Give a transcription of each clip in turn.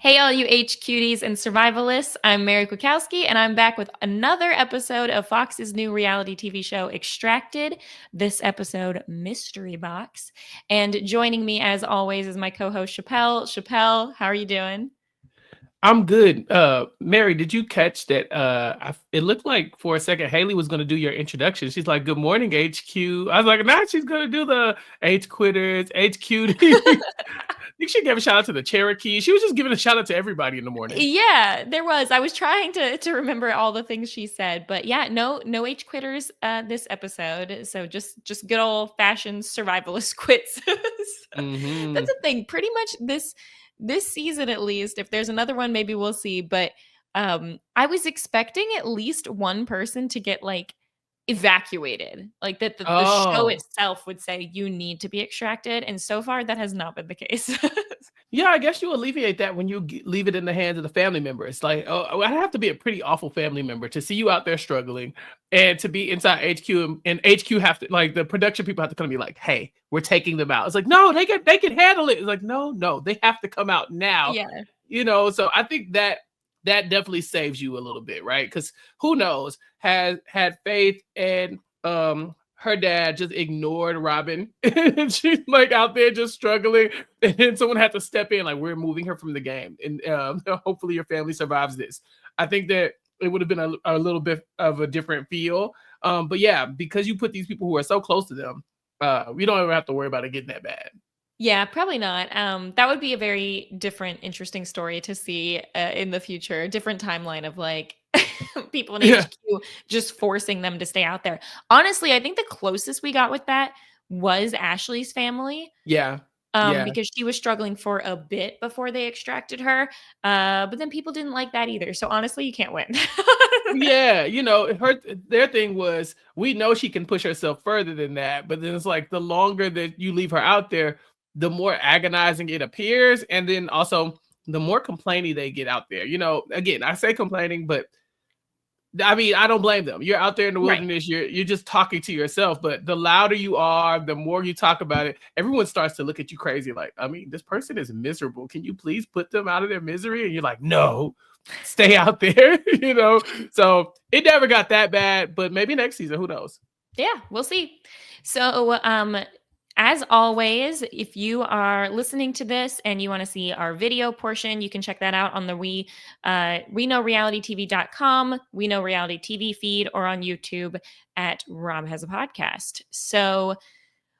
Hey, all you H cuties and survivalists. I'm Mary Kwiatkowski, and I'm back with another episode of Fox's new reality TV show, Extracted. This episode, Mystery Box. And joining me, as always, is my co host, Chappell. Chappell, how are you doing? I'm good. Mary, did you catch that? It looked like for a second Haley was going to do your introduction. She's like, "Good morning, HQ." I was like, "Nah, she's going to do the H quitters, HQ." I think she gave a shout out to the Cherokee. She was just giving a shout out to everybody in the morning. Yeah, there was. I was trying to remember all the things she said, but yeah, no H quitters this episode. So just good old fashioned survivalist quits. So that's Hmm. the thing. Pretty much this season, at least. If there's another one, maybe we'll see. But I was expecting at least one person to get like evacuated, like that the show Oh, itself would say you need to be extracted, and so far that has not been the case. yeah. I guess you alleviate that when you leave it in the hands of the family member. It's like, oh, I'd have to be a pretty awful family member to see you out there struggling, and to be inside HQ, and HQ have to, like, the production people have to come and be like, "Hey, we're taking them out." It's like, no, they can handle it. It's like, no, they have to come out now. Yeah. So I think that definitely saves you a little bit, right? Because who knows, has had Faith and her dad just ignored Robin, and she's like out there just struggling, and then someone had to step in, like, we're moving her from the game, and hopefully your family survives this. I think that it would have been a little bit of a different feel. But yeah, because you put these people who are so close to them, we don't ever have to worry about it getting that bad. Yeah, probably not. That would be a very different, interesting story to see in the future. Different timeline of like people in Yeah, HQ just forcing them to stay out there. Honestly, I think the closest we got with that was Ashley's family, yeah, yeah. because she was struggling for a bit before they extracted her. But then people didn't like that either. So honestly, you can't win. Yeah, their thing was, we know she can push herself further than that, but then it's like the longer that you leave her out there, the more agonizing it appears, and then also the more complaining they get out there. Again, I say complaining, but I mean, I don't blame them. You're out there in the Right. wilderness, you're just talking to yourself, but the louder you are, the more you talk about it, everyone starts to look at you crazy like, I mean, this person is miserable. Can you please put them out of their misery? And you're like, "No, stay out there." So it never got that bad, but maybe next season, who knows? Yeah, we'll see. So, as always, if you are listening to this and you want to see our video portion, you can check that out on the we know realitytv.com, we know reality TV feed, or on YouTube at Rob Has a Podcast. So,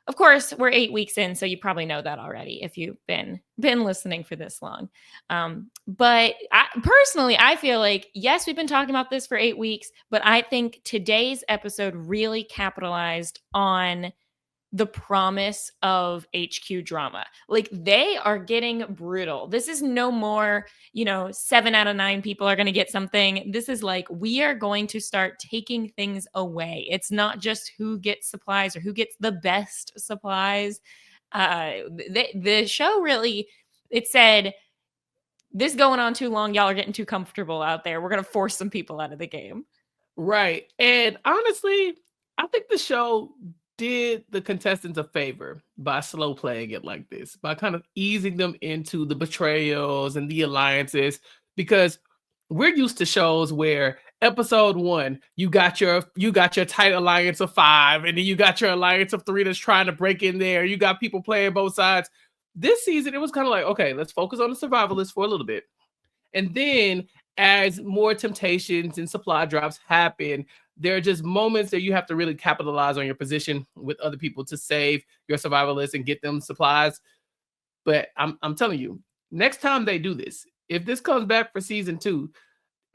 of course, we're 8 weeks in, so you probably know that already if you've been listening for this long. But personally, I feel like yes, we've been talking about this for 8 weeks, but I think today's episode really capitalized on the promise of HQ drama. Like they are getting brutal. This is no more, 7 out of 9 people are going to get something. This is like, we are going to start taking things away. It's not just who gets supplies or who gets the best supplies. The show really, it said, this going on too long. Y'all are getting too comfortable out there. We're going to force some people out of the game. Right. And honestly, I think the show did the contestants a favor by slow playing it like this, by kind of easing them into the betrayals and the alliances, because we're used to shows where episode 1, you got your tight alliance of 5, and then you got your alliance of 3 that's trying to break in there. You got people playing both sides. This season it was kind of like, okay, let's focus on the survivalists for a little bit. And then as more temptations and supply drops happen, there are just moments that you have to really capitalize on your position with other people to save your survivalists and get them supplies. But I'm telling you, next time they do this, if this comes back for season 2,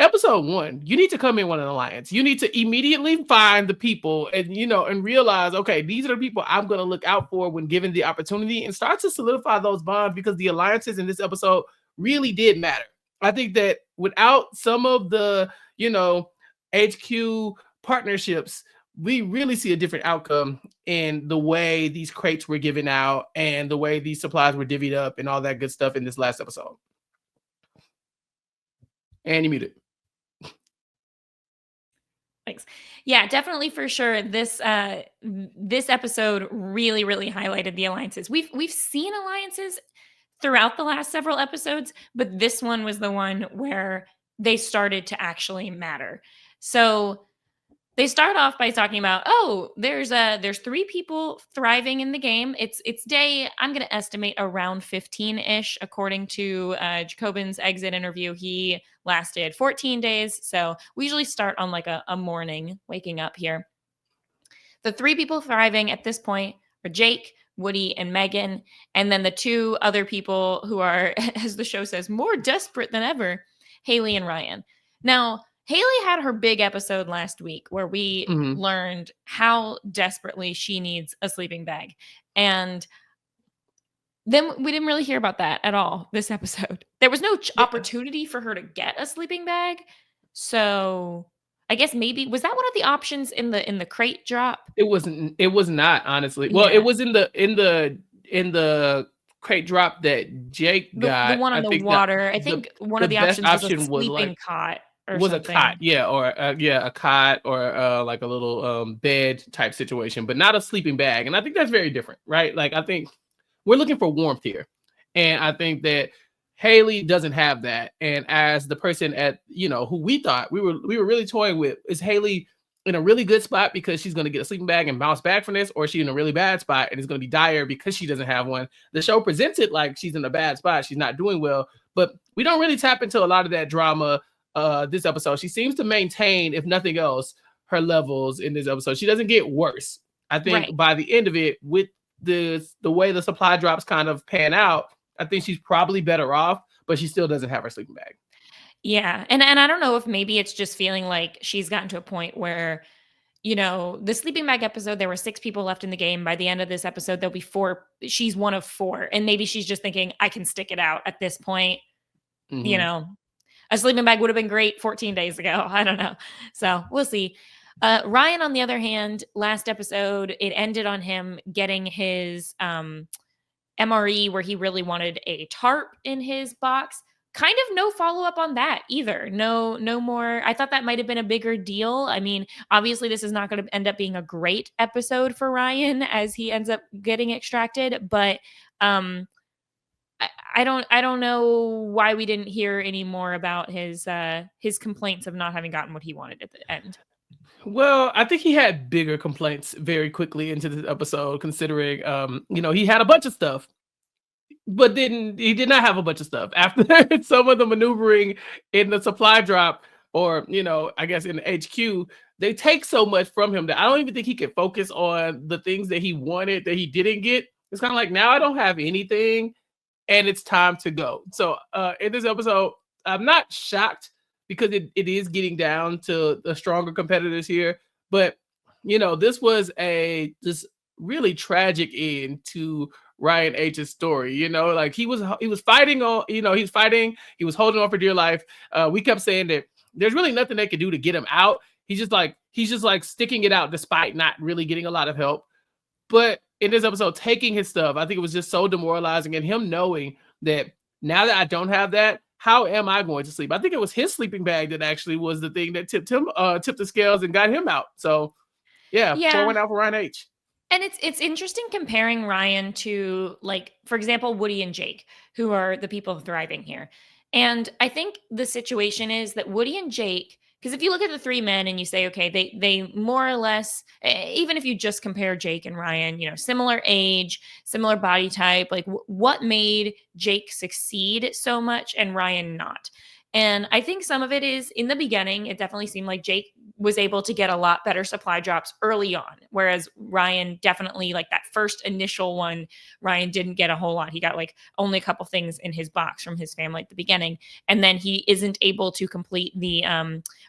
episode 1, you need to come in with an alliance. You need to immediately find the people and realize, okay, these are the people I'm going to look out for when given the opportunity, and start to solidify those bonds, because the alliances in this episode really did matter. I think that without some of the, HQ partnerships, we really see a different outcome in the way these crates were given out and the way these supplies were divvied up and all that good stuff in this last episode. And you muted. Thanks. Yeah, definitely for sure. This episode really, really highlighted the alliances. We've seen alliances throughout the last several episodes, but this one was the one where they started to actually matter. So they start off by talking about, oh, there's 3 people thriving in the game. It's day, I'm going to estimate around 15-ish according to Jacobin's exit interview. He lasted 14 days. So we usually start on like a morning waking up here. The 3 people thriving at this point are Jake, Woody, and Megan. And then the 2 other people who are, as the show says, more desperate than ever, Haley and Ryan. Now, Haley had her big episode last week where we Mhm. learned how desperately she needs a sleeping bag. And then we didn't really hear about that at all this episode. There was no Yeah. opportunity for her to get a sleeping bag. So I guess maybe was that one of the options in the crate drop? It was not, honestly. Well, it Yeah. was in the crate drop that Jake The got. one on I the think that water, I think one the of the best options was a option was sleeping like cot or was a cot, something. yeah, or a cot or like a little bed type situation, but not a sleeping bag. And I think that's very different, right? Like I think we're looking for warmth here. And I think that Haley doesn't have that. And as the person at, who we thought we were really toying with, is Haley in a really good spot because she's going to get a sleeping bag and bounce back from this, or is she in a really bad spot and it's going to be dire because she doesn't have one? The show presents it like she's in a bad spot, she's not doing well, but we don't really tap into a lot of that drama this episode. She seems to maintain, if nothing else, her levels in this episode. She doesn't get worse. I think Right. by the end of it, with the way the supply drops kind of pan out, I think she's probably better off, but she still doesn't have her sleeping bag. Yeah. And I don't know if maybe it's just feeling like she's gotten to a point where, the sleeping bag episode, there were 6 people left in the game. By the end of this episode, there'll be 4. She's one of 4. And maybe she's just thinking, I can stick it out at this point. You Mm-hmm. know, a sleeping bag would have been great 14 days ago. I don't know. So we'll see. Ryan, on the other hand, last episode, it ended on him getting his MRE where he really wanted a tarp in his box. Kind of no follow up on that either. No more. I thought that might have been a bigger deal. I mean, obviously, this is not going to end up being a great episode for Ryan as he ends up getting extracted, but I don't know why we didn't hear any more about his complaints of not having gotten what he wanted at the end. Well, I think he had bigger complaints very quickly into this episode, considering he had a bunch of stuff, but he did not have a bunch of stuff after some of the maneuvering in the supply drop, or I guess in the HQ. They take so much from him that I don't even think he could focus on the things that he wanted that he didn't get. It's kind of like, now I don't have anything and it's time to go. So in this episode, I'm not shocked because it is getting down to the stronger competitors here. But this was this really tragic end to Ryan H's story. Like he was fighting on, he's fighting, he was holding on for dear life. We kept saying that there's really nothing they could do to get him out. He's just like sticking it out despite not really getting a lot of help. But in this episode, taking his stuff, I think it was just so demoralizing, and him knowing that now that I don't have that, how am I going to sleep? I think it was his sleeping bag that actually was the thing that tipped the scales and got him out. So yeah, pour Yeah. one out for Ryan H. And it's interesting comparing Ryan to, like, for example, Woody and Jake, who are the people thriving here. And I think the situation is that Woody and Jake, because if you look at the 3 men and you say, okay, they more or less, even if you just compare Jake and Ryan, similar age, similar body type, like what made Jake succeed so much and Ryan not? And I think some of it is in the beginning, it definitely seemed like Jake was able to get a lot better supply drops early on. Whereas Ryan definitely, like that first initial one, Ryan didn't get a whole lot. He got like only a couple things in his box from his family at the beginning. And then he isn't able to complete the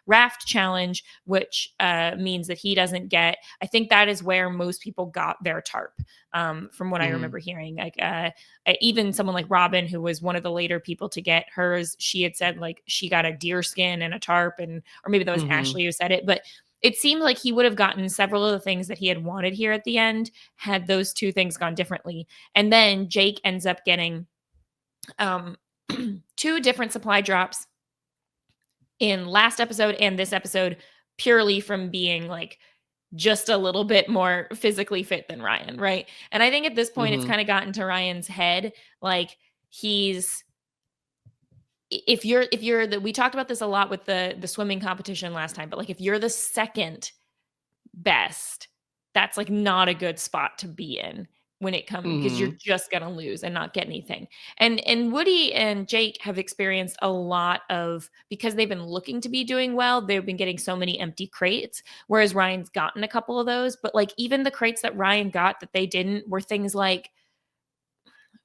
raft challenge, which means that he doesn't get, I think that is where most people got their tarp. From what I remember hearing, like even someone like Robin, who was one of the later people to get hers, she had said like she got a deer skin and a tarp, or maybe that was Ashley who said it, but it seemed like he would have gotten several of the things that he had wanted here at the end had those 2 things gone differently. And then Jake ends up getting 2 different supply drops in last episode and this episode, purely from being like just a little bit more physically fit than Ryan, right? And I think at this point it's kind of gotten to Ryan's head, like he's if you're the we talked about this a lot with the swimming competition last time, but like if you're the second best, that's like not a good spot to be in when it comes, because you're Mhm. just gonna lose and not get anything. And Woody and Jake have experienced a lot of, because they've been looking to be doing well, they've been getting so many empty crates, whereas Ryan's gotten a couple of those. But like even the crates that Ryan got that they didn't were things like,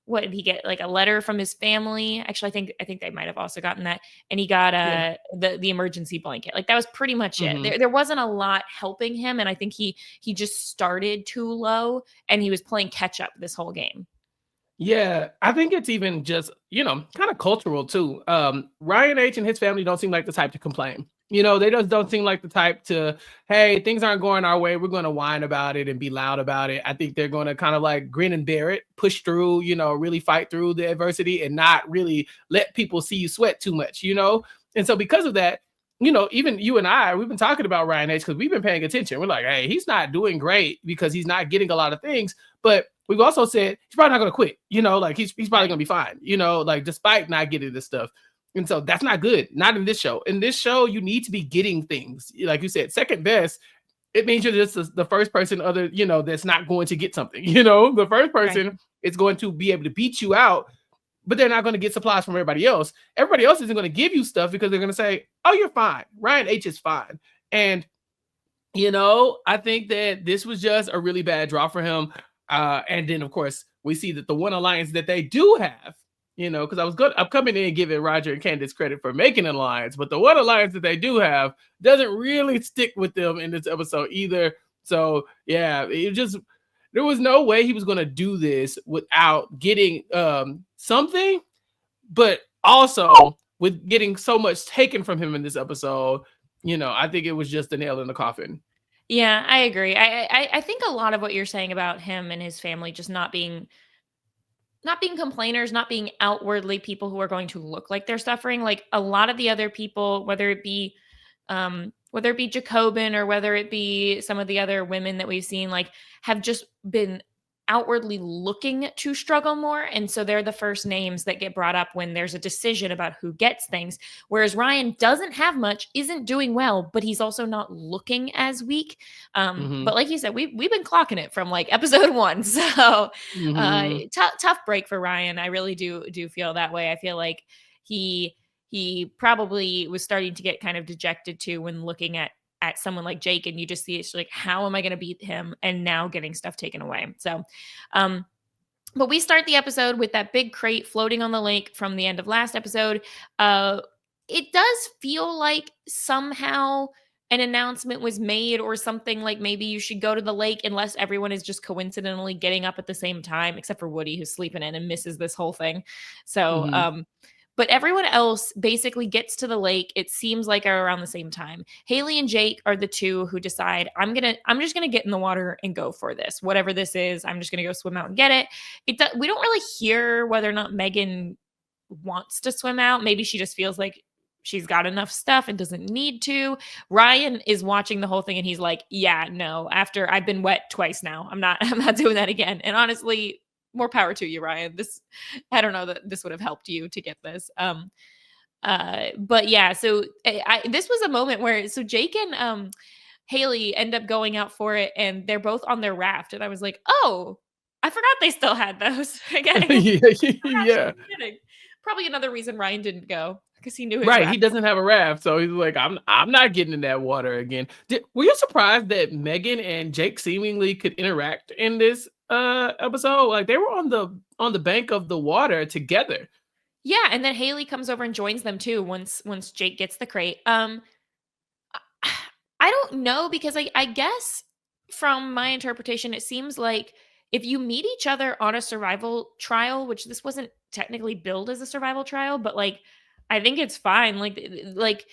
what did he get? Like a letter from his family. Actually, I think they might have also gotten that. And he got Yeah. the emergency blanket. Like that was pretty much it. Mhm. There wasn't a lot helping him. And I think he just started too low and he was playing catch up this whole game. Yeah, I think it's even just, kind of cultural too. Ryan H and his family don't seem like the type to complain. They just don't seem like the type to, hey, things aren't going our way. We're going to whine about it and be loud about it. I think they're going to kind of like grin and bear it, push through, really fight through the adversity and not really let people see you sweat too much. And so because of that, even you and I, we've been talking about Ryan H because we've been paying attention. We're like, hey, he's not doing great because he's not getting a lot of things. But we've also said he's probably not going to quit. Like he's probably going to be fine. Like despite not getting this stuff. And so that's not good. Not in this show. In this show, you need to be getting things. Like you said, second best. It means you're just the first person that's not going to get something. The first Right. person is going to be able to beat you out, but they're not going to get supplies from everybody else. Everybody else isn't going to give you stuff because they're going to say, oh, you're fine. Ryan H is fine. And I think that this was just a really bad draw for him. And then, of course, we see that the one alliance that they do have, because I'm coming in and giving Roger and Candace credit for making an alliance, but the one alliance that they do have doesn't really stick with them in this episode either. So, yeah, there was no way he was going to do this without getting something, but also with getting so much taken from him in this episode. I think it was just a nail in the coffin. Yeah, I agree. I think a lot of what you're saying about him and his family just not being complainers, not being outwardly people who are going to look like they're suffering. Like a lot of the other people, whether it be Jacobin or whether it be some of the other women that we've seen, like have just been outwardly looking to struggle more. And so they're the first names that get brought up when there's a decision about who gets things. Whereas Ryan doesn't have much, isn't doing well, but he's also not looking as weak. But Mhm. like you said, we've been clocking it from like episode one. So Mhm. tough break for Ryan. I really do feel that way. I feel like he he probably was starting to get kind of dejected too when looking at someone like Jake, and you just see it's like, how am I going to beat him? And now getting stuff taken away. So, um, but we start the episode with that big crate floating on the lake from the end of last episode. Uh, it does feel like somehow an announcement was made or something, like maybe you should go to the lake, unless everyone is just coincidentally getting up at the same time, except for Woody, who's sleeping in and misses this whole thing. So, Mhm. but everyone else basically gets to the lake. It seems like around the same time. Haley and Jake are the two who decide, I'm just gonna get in the water and go for this. Whatever this is, I'm just gonna go swim out and get it. We don't really hear whether or not Megan wants to swim out. Maybe she just feels like she's got enough stuff and doesn't need to. Ryan is watching the whole thing and he's like, yeah, no, after I've been wet twice now, I'm not doing that again. And honestly, more power to you, Ryan. I don't know that this would have helped you to get this. But yeah, so this was a moment where, so Jake and Haley end up going out for it and they're both on their raft. And I was like, oh, I forgot they still had those. I guess Yeah, yeah. kidding. Probably another reason Ryan didn't go, because he knew his Right, raft. he doesn't have a raft, so he's like, I'm not getting in that water again. Were you surprised that Megan and Jake seemingly could interact in this episode? Like they were on the bank of the water together. Yeah, and then Haley comes over and joins them too once Jake gets the crate. I don't know, because I guess from my interpretation, it seems like if you meet each other on a survival trial, which this wasn't technically billed as a survival trial, but like I think it's fine. Like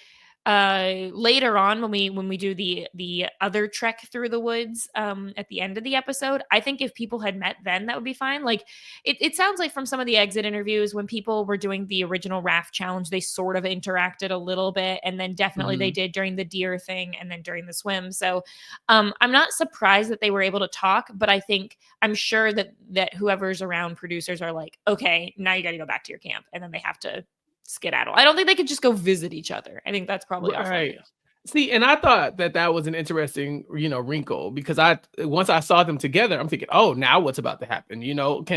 later on when we do the other trek through the woods at the end of the episode, I think if people had met then, that would be fine. Like it sounds like from some of the exit interviews when people were doing the original raft challenge, they sort of interacted a little bit, and then definitely they Mhm. did during the deer thing and then during the swim. So I'm not surprised that they were able to talk, but I'm sure that whoever's around producers are like, okay, now you got to go back to your camp, and then they have to skedaddle. I don't think they could just go visit each other. I think that's probably off Right. limits. See, and I thought that that was an interesting, wrinkle because once I saw them together, I'm thinking, oh, now what's about to happen?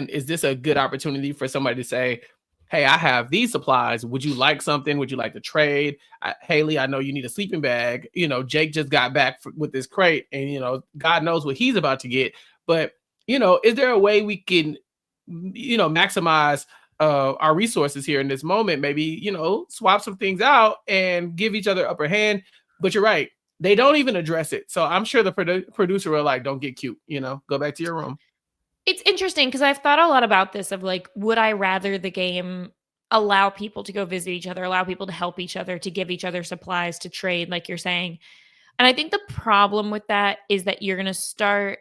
Is this a good opportunity for somebody to say, hey, I have these supplies. Would you like something? Would you like to trade? Haley, I know you need a sleeping bag. Jake just got back with this crate, and God knows what he's about to get. But is there a way we can, maximize our resources here in this moment? Maybe swap some things out and give each other upper hand. But you're right, they don't even address it. So I'm sure the producer will like, don't get cute, go back to your room. It's interesting because I've thought a lot about this of like, would I rather the game allow people to go visit each other, allow people to help each other, to give each other supplies, to trade, like you're saying? And I think the problem with that is that you're going to start,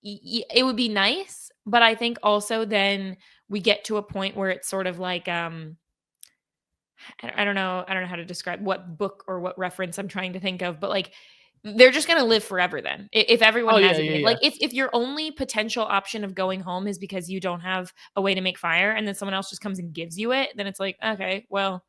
it would be nice, but I think also then we get to a point where it's sort of like, I don't know how to describe what book or what reference I'm trying to think of, but like they're just gonna live forever then. If everyone Oh yeah, has a yeah, game. yeah. Like if your only potential option of going home is because you don't have a way to make fire and then someone else just comes and gives you it, then it's like, okay, well,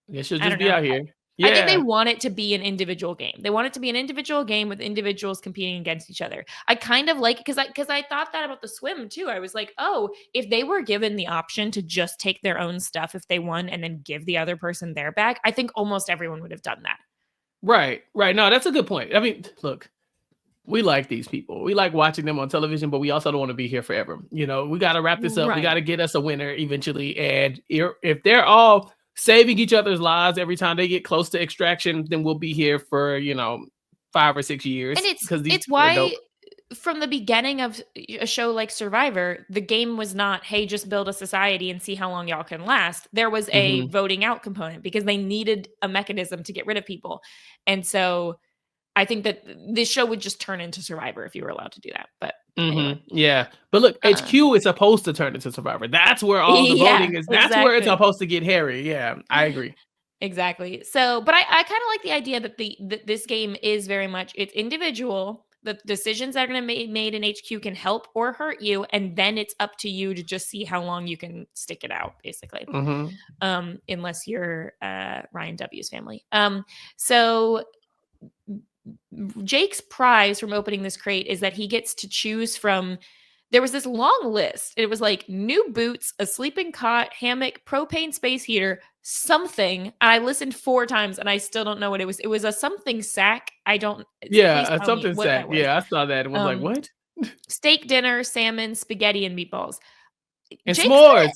I guess you'll I just don't be know. out here. I think they Yeah. want it to be an individual game. They want it to be an individual game with individuals competing against each other. I kind of like because I thought that about the swim too. I was like, oh, if they were given the option to just take their own stuff if they won and then give the other person their bag, I think almost everyone would have done that. Right. Right. No, that's a good point. I mean, look, we like these people. We like watching them on television, but we also don't want to be here forever. We got to wrap this up. We got Right. to get us a winner eventually. And if they're all saving each other's lives every time they get close to extraction, then we'll be here for, 5 or 6 years And because these it's people are dope. why from the beginning of a show like Survivor, the game was not, hey, just build a society and see how long y'all can last. There was a Hmm. voting out component because they needed a mechanism to get rid of people. And so I think that this show would just turn into Survivor if you were allowed to do that. But Hmm. anyway, Yeah. But look, uh, HQ is supposed to turn into Survivor. That's where all the yeah, voting is. That's where it's exactly. supposed to get hairy. Yeah, I agree. Exactly. So, but I kind of like the idea that that this game is very much it's individual. The decisions that are going to be made in HQ can help or hurt you, and then it's up to you to just see how long you can stick it out, basically. Hmm. Unless you're Ryan W's family. So Jake's prize from opening this crate is that he gets to choose from. There was this long list. It was like new boots, a sleeping cot, hammock, propane space heater, something. I listened 4 times and I still don't know what it was. It was a something sack. I don't. Yeah, Please tell me something what sack. that was. Yeah, I saw that and was like, Um, what? Steak dinner, salmon, spaghetti, and meatballs. And Jake said, s'mores.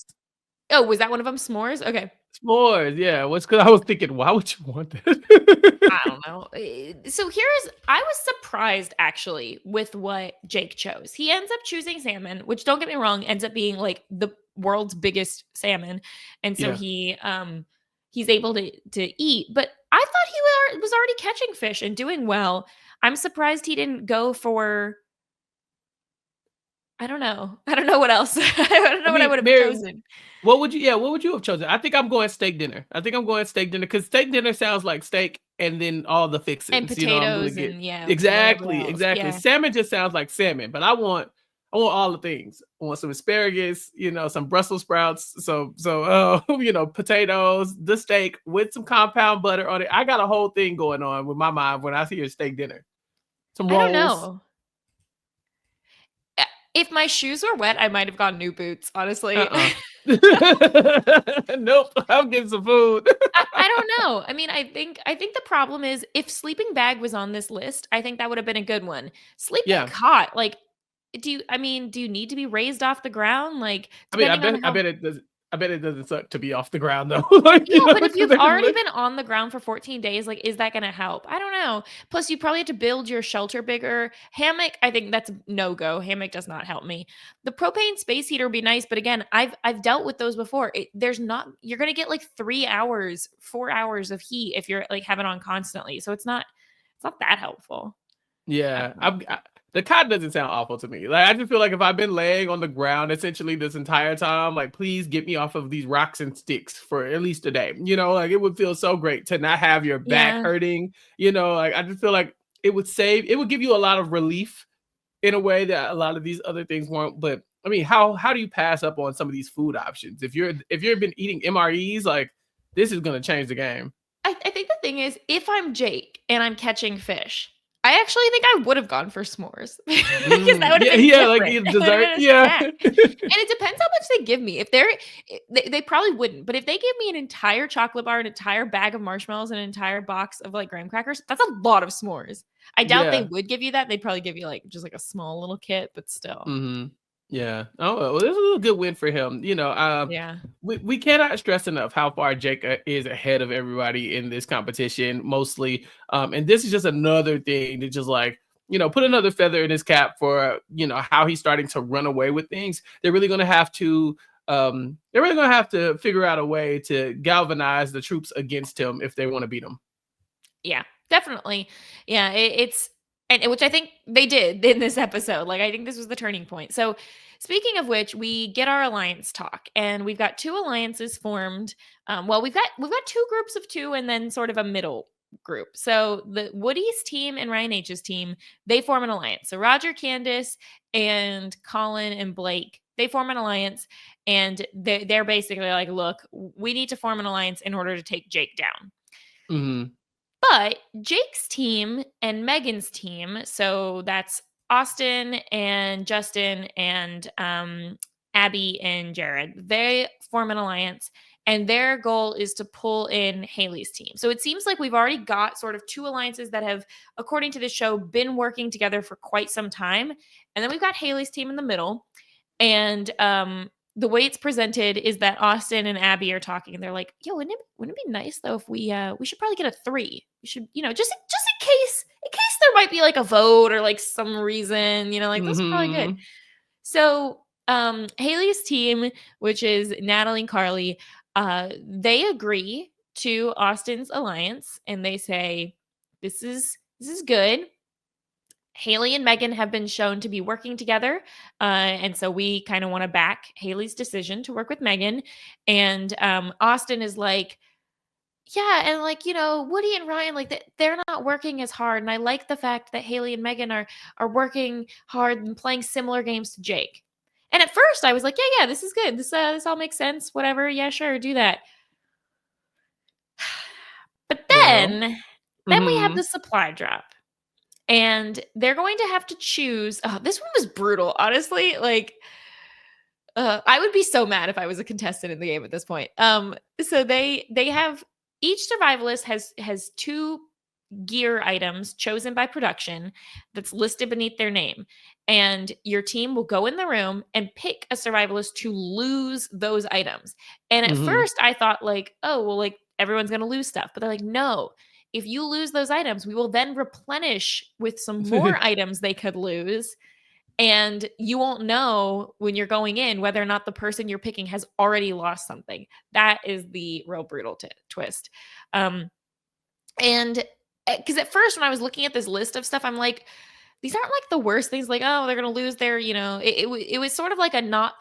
"Oh, was that one of them? S'mores? Okay, S'mores, yeah. What's because I was thinking, why would you want I that? don't know. So I was surprised actually with what Jake chose. He ends up choosing salmon, which don't get me wrong, ends up being like the world's biggest salmon. And so Yeah. he's able to eat, but I thought he was already catching fish and doing well. I'm surprised he didn't go for I don't know. I don't know what else. I don't I know what I mean, would have Mary, chosen. what would you have chosen? I think I'm going steak dinner. I think I'm going steak dinner because steak dinner sounds like steak and then all the And fixings. I'm gonna potatoes get and yeah, whatever exactly, else. exactly. Yeah. Salmon just sounds like salmon, but I want all the things. I want some asparagus, some Brussels sprouts, potatoes, the steak with some compound butter on it. I got a whole thing going on with my mind when I hear steak dinner. Some I don't rolls. know. If my shoes were wet, I might have gone new boots, honestly. Uh-uh. Nope. I'm getting some food. I don't know. I mean, I think the problem is if sleeping bag was on this list, I think that would have been a good one. Sleeping Yeah. cot, like, do you need to be raised off the ground? Like, I mean, I depending on bet I how bet it does. I bet it doesn't suck to be off the ground though. Like, Yeah, but if 'cause you've already like, been on the ground for 14 days, like, is that gonna help? I don't know. Plus, you probably have to build your shelter bigger. Hammock, I think that's a no-go. Hammock does not help me. The propane space heater would be nice, but again, I've dealt with those before. There's not you're gonna get like 3 hours, 4 hours of heat if you're like having on constantly. So it's not that helpful. I yeah, don't know. the cot doesn't sound awful to me. Like I just feel like if I've been laying on the ground essentially this entire time, like please get me off of these rocks and sticks for at least a day. You know, like it would feel so great to not have your back Yeah. hurting. You know, like I just feel like it would give you a lot of relief in a way that a lot of these other things won't. But I mean, how do you pass up on some of these food options if you've been eating MREs? Like this is gonna change the game. I think the thing is, if I'm Jake and I'm catching fish, I actually think I would have gone for s'mores because that would have Yeah, been yeah, like different. eat It would have dessert. been a Yeah. snack. And it depends how much they give me. If they probably wouldn't, but if they give me an entire chocolate bar, an entire bag of marshmallows, an entire box of like graham crackers, that's a lot of s'mores. I doubt they Yeah. would give you that. They'd probably give you like just like a small little kit, but still. Mhm. Yeah. Oh, well, this is a good win for him. You know, Yeah. we cannot stress enough how far Jake is ahead of everybody in this competition, mostly. And this is just another thing to just like, you know, put another feather in his cap for, you know, how he's starting to run away with things. They're really gonna have to figure out a way to galvanize the troops against him if they want to beat him. Yeah, definitely. Yeah, it's and which I think they did in this episode. Like I think this was the turning point. So speaking of which, we get our alliance talk, and we've got two alliances formed. Well, we've got two groups of two, and then sort of a middle group. So the Woody's team and Ryan H's team, they form an alliance. So Roger, Candace, and Colin and Blake, they form an alliance, and they're basically like, look, we need to form an alliance in order to take Jake down. Hmm. But Jake's team and Megan's team, so that's Austin and Justin and Abby and Jared, they form an alliance and their goal is to pull in Haley's team. So it seems like we've already got sort of two alliances that have, according to the show, been working together for quite some time. And then we've got Haley's team in the middle. And the way it's presented is that Austin and Abby are talking, and they're like, "Yo, wouldn't it be nice though if we should probably get a three? We should, just in case there might be like a vote or like some reason, like those are probably good." Hmm. So Haley's team, which is Natalie and Carly, they agree to Austin's alliance, and they say, "This is good." Haley and Megan have been shown to be working together. And so we kind of want to back Haley's decision to work with Megan. And Austin is like, yeah. And like, Woody and Ryan, like they're not working as hard. And I like the fact that Haley and Megan are working hard and playing similar games to Jake. And at first I was like, yeah, this is good. This all makes sense. Whatever. Yeah, sure. Do that. But Well. then we have Hmm. the supply drop. And they're going to have to choose. Oh, this one was brutal, honestly. Like, I would be so mad if I was a contestant in the game at this point. So they have each survivalist has two gear items chosen by production that's listed beneath their name, and your team will go in the room and pick a survivalist to lose those items. And at Hmm. first, I thought like, oh well, like everyone's gonna lose stuff, but they're like, no. If you lose those items, we will then replenish with some more items they could lose, and you won't know when you're going in whether or not the person you're picking has already lost something. That is the real brutal twist. And because at first when I was looking at this list of stuff, I'm like, these aren't like the worst things. Like, oh, they're gonna lose their, it was sort of like a not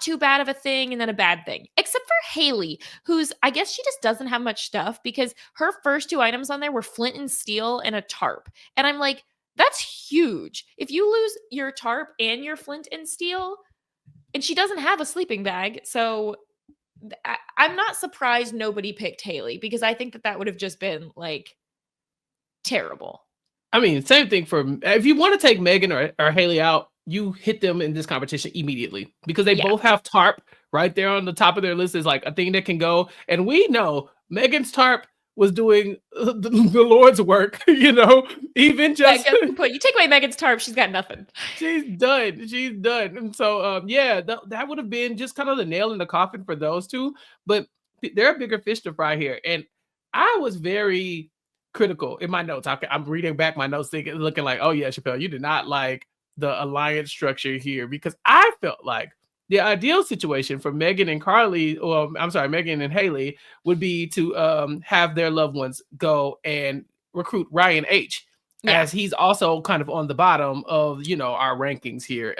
too bad of a thing and then a bad thing, except for Haley, who's, I guess she just doesn't have much stuff because her first two items on there were flint and steel and a tarp, and I'm like, that's huge. If you lose your tarp and your flint and steel, and she doesn't have a sleeping bag, so I'm not surprised nobody picked Haley because I think that would have just been like terrible. I mean, same thing for if you want to take Megan or Haley out, you hit them in this competition immediately because they Yeah. both have tarp right there on the top of their list is like a thing that can go. And we know Megan's tarp was doing the Lord's work, even Yeah, just good point. You take away Megan's tarp, she's got nothing. she's done. She's done. And so, yeah, that would have been just kind of the nail in the coffin for those two. But there are bigger fish to fry here. And I was very critical in my notes. I'm reading back my notes, looking like, oh, yeah, Chappell, you did not like the alliance structure here, because I felt like the ideal situation for Megan and Carly, or I'm sorry, Megan and Haley, would be to have their loved ones go and recruit Ryan H, Yeah. as he's also kind of on the bottom of our rankings here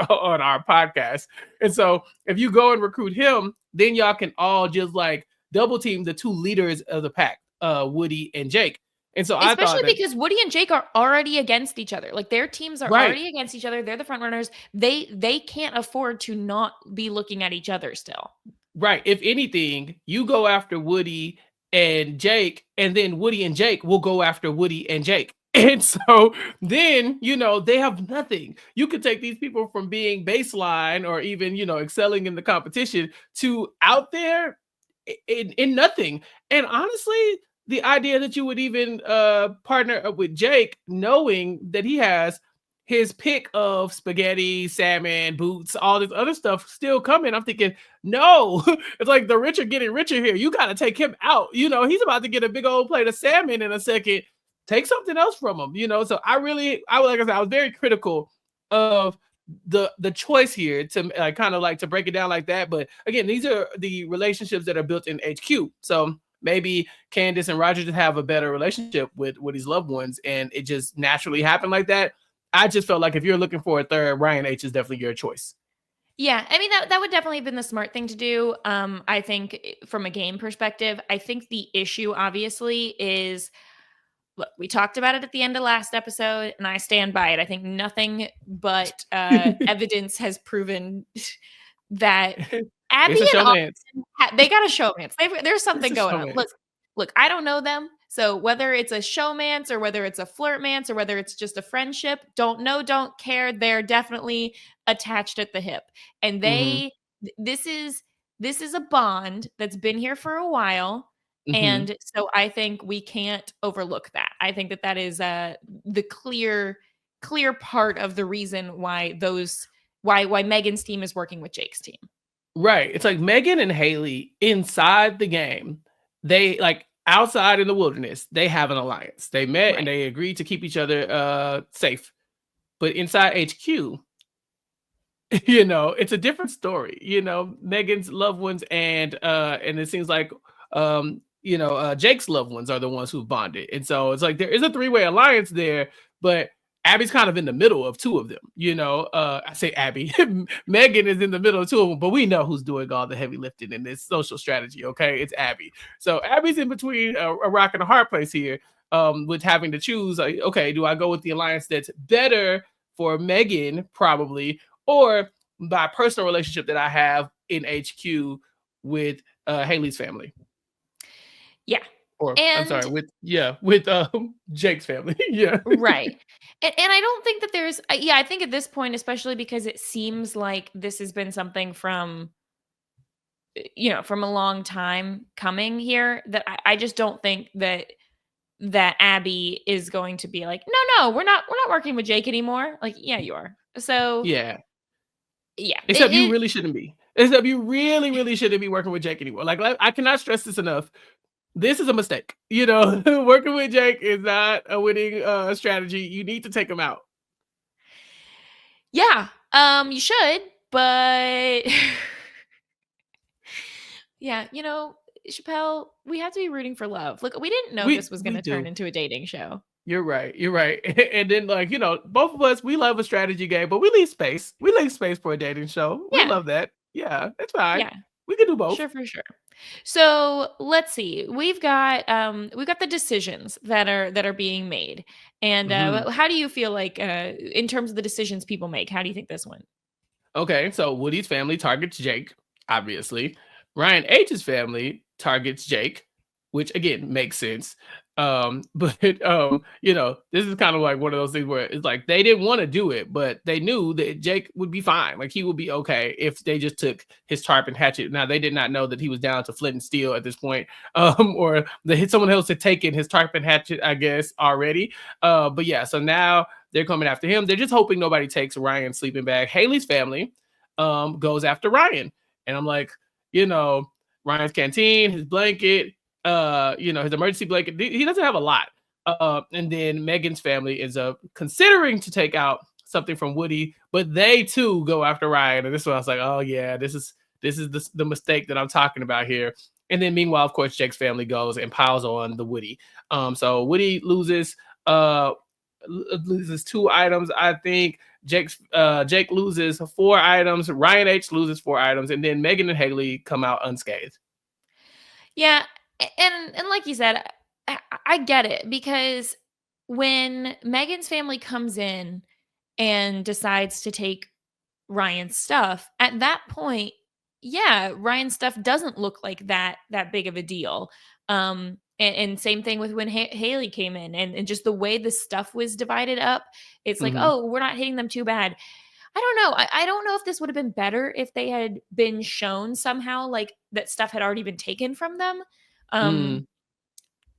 on our podcast. And so if you go and recruit him, then y'all can all just like double team the two leaders of the pack, Woody and Jake. And so I thought Especially because Woody and Jake are already against each other. Like, their teams are Right. already against each other. They're the front runners. They can't afford to not be looking at each other still. Right. If anything, you go after Woody and Jake, and then Woody and Jake will go after Woody and Jake. And so then, they have nothing. You could take these people from being baseline or even, excelling in the competition to out there in nothing. And honestly, the idea that you would even partner up with Jake, knowing that he has his pick of spaghetti, salmon, boots, all this other stuff still coming. I'm thinking, no, it's like the rich are getting richer here. You got to take him out. He's about to get a big old plate of salmon in a second. Take something else from him, So like I said, I was very critical of the choice here to kind of like to break it down like that. But again, these are the relationships that are built in HQ. So maybe Candace and Roger just have a better relationship with his loved ones, and it just naturally happened like that. I just felt like if you're looking for a third, Ryan H is definitely your choice. Yeah, I mean, that would definitely have been the smart thing to do. I think from a game perspective, I think the issue obviously is, look, we talked about it at the end of last episode, and I stand by it. I think nothing but evidence has proven that Abby It's a and showmance. Austin, they got a showmance. There's something going on. Showmance. Look, I don't know them. So whether it's a showmance or whether it's a flirtmance or whether it's just a friendship, don't know, don't care. They're definitely attached at the hip. And this is a bond that's been here for a while. And so I think we can't overlook that. I think that is the clear part of the reason why why Megan's team is working with Jake's team. Right. It's like Megan and Haley inside the game, they like outside in the wilderness, they have an alliance. They met and they agreed to keep each other safe. But inside HQ, it's a different story. Megan's loved ones and it seems like Jake's loved ones are the ones who bonded. And so it's like there is a three-way alliance there, but Abby's kind of in the middle of two of them. I say Abby. Megan is in the middle of two of them, but we know who's doing all the heavy lifting in this social strategy. Okay, it's Abby. So Abby's in between a rock and a hard place here, with having to choose. Like, okay, do I go with the alliance that's better for Megan, probably, or my personal relationship that I have in HQ with Haley's family? Yeah. Or I'm sorry, with Jake's family. Yeah. Right. And I don't think that there's I think at this point, especially because it seems like this has been something from from a long time coming here, that I just don't think that Abby is going to be like, no, we're not working with Jake anymore. Like, yeah, you are. So yeah. Except you really shouldn't be. Except you really, really shouldn't be working with Jake anymore. Like I cannot stress this enough. This is a mistake. Working with Jake is not a winning strategy. You need to take him out. Yeah, you should, but yeah, Chappell, we have to be rooting for love. Look, we didn't know this was going to turn into a dating show. You're right. And then, like, both of us, we love a strategy game, but we leave space. We leave space for a dating show. We love that. Yeah, it's fine. Yeah. We can do both. Sure, for sure. So let's see. We've got the decisions that are being made, and how do you feel like in terms of the decisions people make? How do you think this went? Okay, so Woody's family targets Jake, obviously. Ryan H's family targets Jake, which again makes sense. But this is kind of like one of those things where it's like they didn't want to do it, but they knew that Jake would be fine. Like he would be okay if they just took his tarp and hatchet. Now they did not know that he was down to flint and steel at this point, or that someone else had taken his tarp and hatchet, I guess, already. But yeah, so now they're coming after him. They're just hoping nobody takes Ryan's sleeping bag. Haley's family goes after Ryan, and I'm like, Ryan's canteen, his blanket, his emergency blanket. He doesn't have a lot. And then Megan's family ends up considering to take out something from Woody, but they too go after Ryan. And this one I was like, oh yeah, this is the mistake that I'm talking about here. And then meanwhile, of course, Jake's family goes and piles on the Woody. So Woody loses 2 items, I think. Jake loses 4 items. Ryan H loses 4 items, and then Megan and Haley come out unscathed. Yeah, and like you said, I get it, because when Megan's family comes in and decides to take Ryan's stuff, at that point, yeah, Ryan's stuff doesn't look like that big of a deal. And same thing with when Haley came in, and just the way the stuff was divided up, it's like, Mhm. oh, we're not hitting them too bad. I don't know. I don't know if this would have been better if they had been shown somehow like that stuff had already been taken from them. Mm. Um,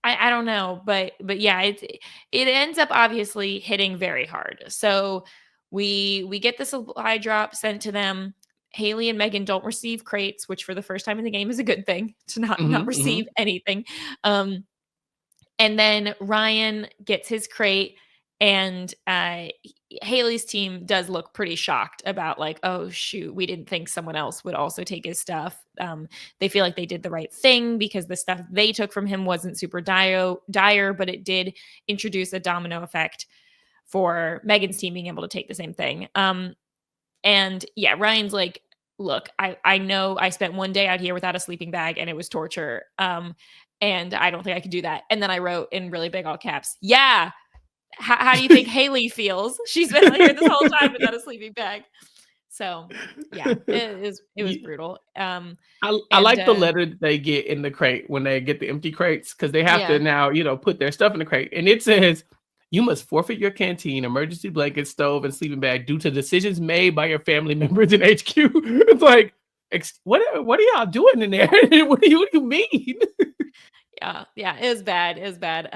I don't know, but yeah, it ends up obviously hitting very hard. So we get the supply drop sent to them. Haley and Megan don't receive crates, which for the first time in the game is a good thing, to not Mhm, mhm. receive anything. Um, and then Ryan gets his crate, and Haley's team does look pretty shocked about, like, oh shoot, we didn't think someone else would also take his stuff. They feel like they did the right thing because the stuff they took from him wasn't super dire, but it did introduce a domino effect for Megan's team being able to take the same thing. And yeah, Ryan's like, look, I know I spent 1 day out here without a sleeping bag and it was torture. And I don't think I could do that. And then I wrote in really big all caps, yeah. How do you think Haley feels? She's been out here this whole time without a sleeping bag. So yeah, it was Ye brutal. I And like the letter that they get in the crate when they get the empty crates, because they have to yeah, now, put their stuff in the crate. And it says, you must forfeit your canteen, emergency blanket, stove, and sleeping bag due to decisions made by your family members in HQ. It's like, what are y'all doing in there? What do you mean? yeah, it was bad. It was bad.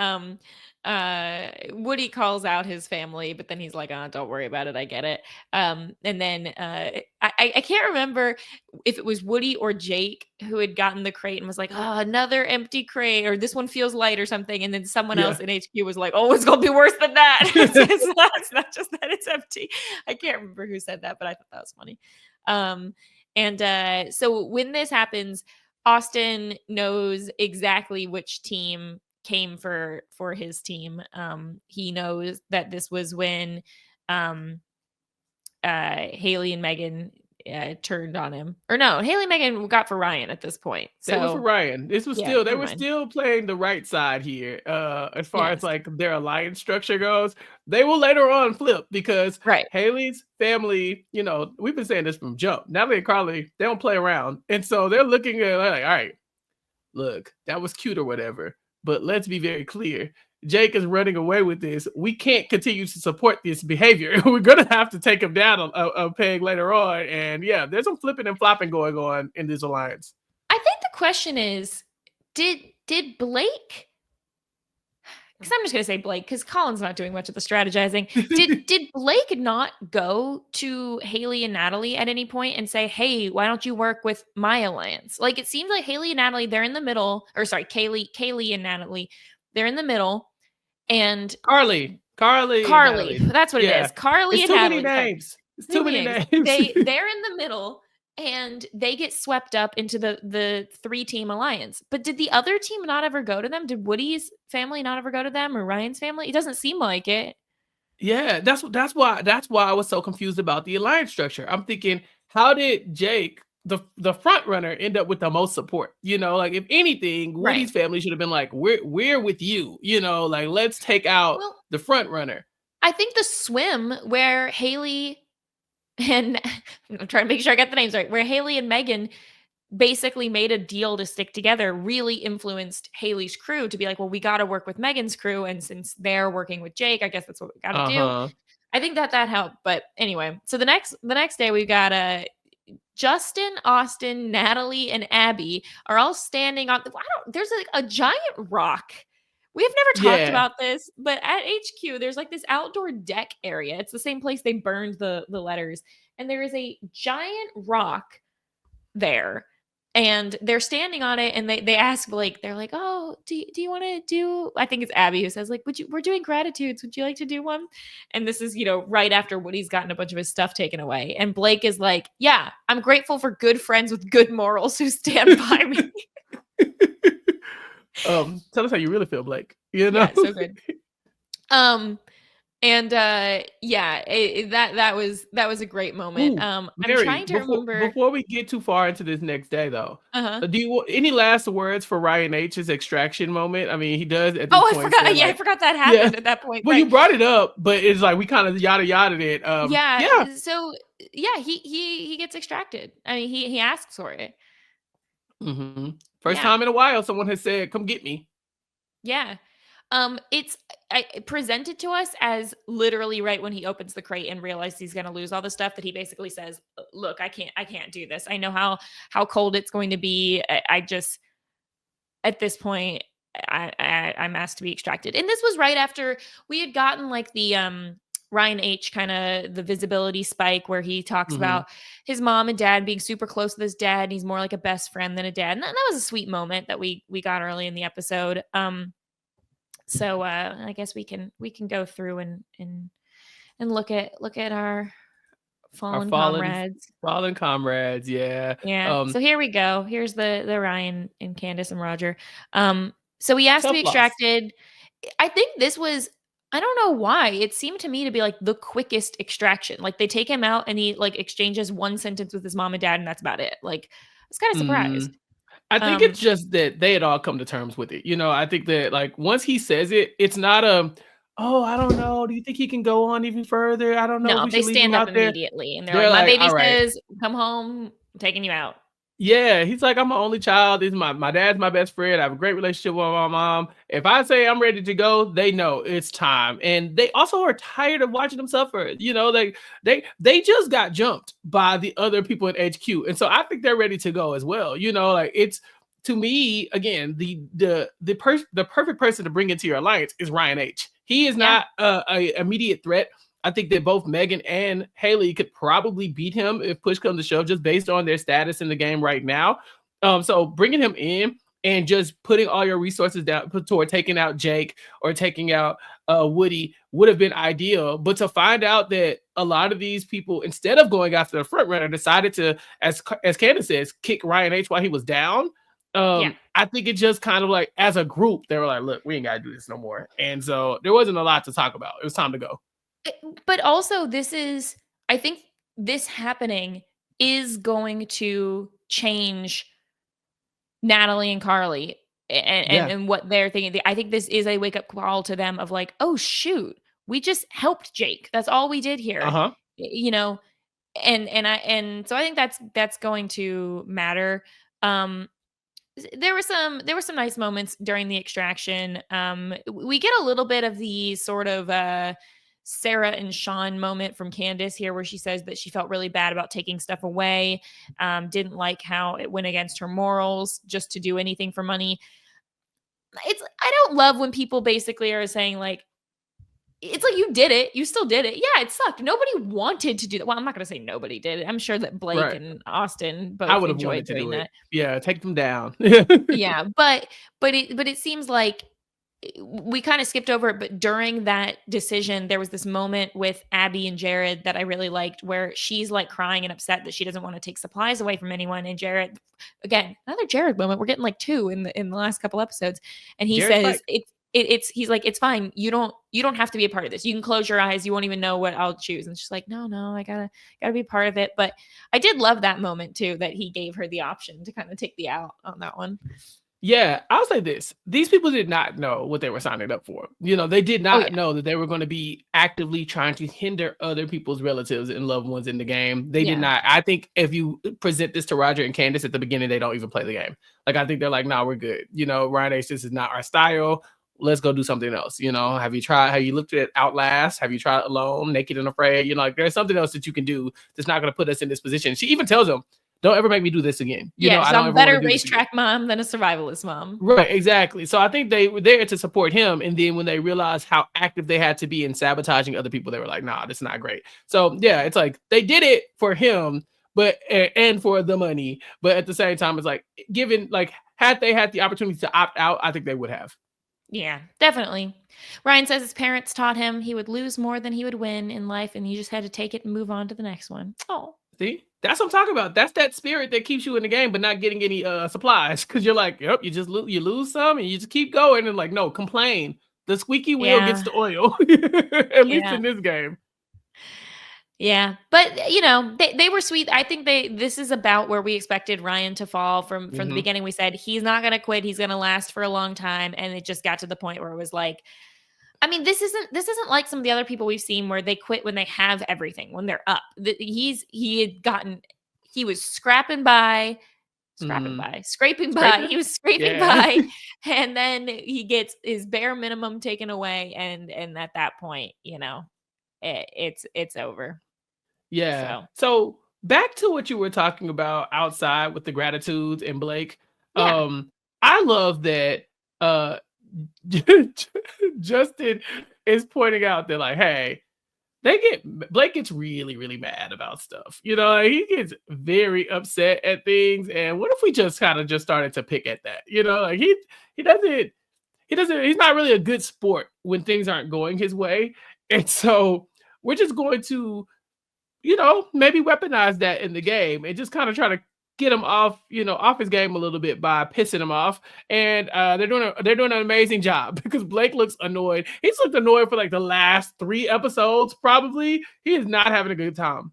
Woody calls out his family, but then he's like, don't worry about it. I get it. And then I can't remember if it was Woody or Jake who had gotten the crate and was like, oh, another empty crate, or this one feels light or something. And then someone Yeah. else in HQ was like, oh, it's gonna be worse than that. It's not just that it's empty. I can't remember who said that, but I thought that was funny. And so when this happens, Austin knows exactly which team came for his team. He knows that this was when um, Haley and Megan turned on him. Or no, Haley and Megan got for Ryan at this point. They went for So Ryan. yeah, They never were mind. still playing the right side here. As far as Yes. like their alliance structure goes, they will later on flip because Right. Haley's family, we've been saying this from jump. Natalie and Carly, they don't play around. And so they're looking at like, all right, look, that was cute or whatever, but let's be very clear. Jake is running away with this. We can't continue to support this behavior. We're gonna have to take him down a peg later on. And yeah, there's some flipping and flopping going on in this alliance. I think the question is, did Blake, because I'm just going to say Blake because Colin's not doing much of the strategizing. Did Blake not go to Haley and Natalie at any point and say, "Hey, why don't you work with my alliance?" Like it seems like Haley and Natalie, they're in the middle, or sorry, Kaylee and Natalie, they're in the middle, and Carly and Carly, Natalie. that's what it Yeah. is. Carly It's and too many Natalie. Sorry, names. It's too too many many names. names. They're in the middle and they get swept up into the 3-team alliance. But did the other team not ever go to them? Did Woody's family not ever go to them, or Ryan's family? It doesn't seem like it. Yeah, that's why I was so confused about the alliance structure. I'm thinking, how did Jake, the front runner, end up with the most support? Like if anything, Right. Woody's family should have been like, we're with you. Like let's take out Well, the front runner. I think the swim where Haley and I'm trying to make sure I got the names right, where Haley and Megan basically made a deal to stick together, really influenced Haley's crew to be like, well, we got to work with Megan's crew. And since they're working with Jake, I guess that's what we got to do. Uh-huh. I think that helped. But anyway, so the next day we got Justin, Austin, Natalie, and Abby are all standing on there's like a giant rock. We have never talked Yeah. about this, but at HQ, there's like this outdoor deck area. It's the same place they burned the letters. And there is a giant rock there. And they're standing on it, and they ask Blake, they're like, oh, do you want to do, I think it's Abby who says, like, we're doing gratitudes. Would you like to do one? And this is, right after Woody's gotten a bunch of his stuff taken away. And Blake is like, yeah, I'm grateful for good friends with good morals who stand by me. Tell us how you really feel, Blake. You know? Yeah, so good. And yeah, that was a great moment. Ooh, I'm Mary, trying to remember. before we get too far into this next day, though, Uh-huh. do you want any last words for Ryan H's extraction moment? I mean, he does at this Oh, I point. forgot. Say, Yeah, I like, forgot that happened at that point. well, Right. you brought it up, but it's like we kind of yada it. Yeah. So yeah, he gets extracted. I mean, he asks for it. Mm-hmm. First Yeah. time in a while, someone has said, "Come get me." Yeah. It's presented to us as literally right when he opens the crate and realizes he's going to lose all the stuff, that he basically says, look, I can't do this. I know how cold it's going to be. I just, at this point, I'm asked to be extracted. And this was right after we had gotten like the Ryan H kind of the visibility spike where he talks Mm-hmm. about his mom and dad being super close with his dad, and he's more like a best friend than a dad. And that was a sweet moment that we got early in the episode. So I guess we can go through and look at our fallen comrades. Fallen comrades, yeah. Yeah. So here we go. Here's the Ryan and Candace and Roger. So he asked to be extracted. I think this was, I don't know why, it seemed to me to be like the quickest extraction. Like they take him out and he like exchanges one sentence with his mom and dad, and that's about it. Like I was kind of surprised. I think it's just that they had all come to terms with it. I think that like once he says it, it's not oh, I don't know. Do you think he can go on even further? I don't know. No, if we they should leave stand him up out there. immediately and they're like, my baby says, come home, I'm taking you out. Yeah, he's like, I'm an only child. This is my dad's my best friend. I have a great relationship with my mom. If I say I'm ready to go, they know it's time. And they also are tired of watching them suffer. They just got jumped by the other people in HQ. And so I think they're ready to go as well. Like it's, to me, again, the perfect person to bring into your alliance is Ryan H. He is not an immediate threat. I think that both Megan and Haley could probably beat him if push comes to shove, just based on their status in the game right now. So bringing him in and just putting all your resources down toward taking out Jake or taking out Woody would have been ideal. But to find out that a lot of these people, instead of going after the front runner, decided to, as Candace says, kick Ryan H while he was down. I think it just kind of like, as a group, they were like, look, we ain't got to do this no more. And so there wasn't a lot to talk about. It was time to go. But also, I think this happening is going to change Natalie and Carly and what they're thinking. I think this is a wake up call to them of like, oh shoot, we just helped Jake. That's all we did here. Uh-huh. And so I think that's going to matter. There were some nice moments during the extraction. We get a little bit of the sort of Sarah and Sean moment from Candace here, where she says that she felt really bad about taking stuff away, didn't like how it went against her morals just to do anything for money. I don't love when people basically are saying like, it's like, you did it. You still did it. Yeah, it sucked. Nobody wanted to do that. Well, I'm not going to say nobody did it. I'm sure that Blake and Austin both enjoyed doing that. Yeah, take them down. Yeah, but it seems like we kind of skipped over it, but during that decision, there was this moment with Abby and Jared that I really liked, where she's like crying and upset that she doesn't want to take supplies away from anyone. And Jared, again, another Jared moment. We're getting like two in the last couple episodes, and he says he's like, it's fine. You don't have to be a part of this. You can close your eyes. You won't even know what I'll choose. And she's like, no, I gotta be part of it. But I did love that moment too, that he gave her the option to kind of take the out on that one. Yeah, I'll say this. These people did not know what they were signing up for. They did Oh not yeah. know that they were going to be actively trying to hinder other people's relatives and loved ones in the game. They did Yeah. not. I think if you present this to Roger and Candace at the beginning, they don't even play the game. Like, I think they're like, nah, we're good. Ryan H, this is not our style. Let's go do something else. Have you looked at Outlast? Have you tried Alone, Naked and Afraid? Like, there's something else that you can do that's not going to put us in this position. She even tells them, don't ever make me do this again. Yes, I don't I'm a ever want to better do this again. racetrack mom than a survivalist mom. Right, exactly. So I think they were there to support him. And then when they realized how active they had to be in sabotaging other people, they were like, nah, this is not great. So yeah, it's like they did it for him, but and for the money. But at the same time, it's like given like had they had the opportunity to opt out, I think they would have. Yeah, definitely. Ryan says his parents taught him he would lose more than he would win in life, and he just had to take it and move on to the next one. Oh. See, that's what I'm talking about. That's that spirit that keeps you in the game, but not getting any supplies because you're like, yep, you just you lose some and you just keep going and like, no, complain. The squeaky wheel gets Yeah. the oil, at least Yeah. in this game. Yeah, but they were sweet. I think this is about where we expected Ryan to fall from the beginning. We said he's not going to quit. He's going to last for a long time, and it just got to the point where it was like, I mean, this isn't like some of the other people we've seen where they quit when they have everything, when they're up. He was scraping by, scraping by. He was scraping by, and then he gets his bare minimum taken away, and at that point, it's over. Yeah. So back to what you were talking about outside with the gratitudes and Blake. Yeah. I love that Justin is pointing out that like, hey, Blake gets really, really mad about stuff. He gets very upset at things. And what if we just kind of just started to pick at that? Like he's not really a good sport when things aren't going his way. And so we're just going to maybe weaponize that in the game and just kind of try to get him off his game a little bit by pissing him off. And they're doing an amazing job because Blake looks annoyed. He's looked annoyed for like the last 3 episodes, probably. He is not having a good time.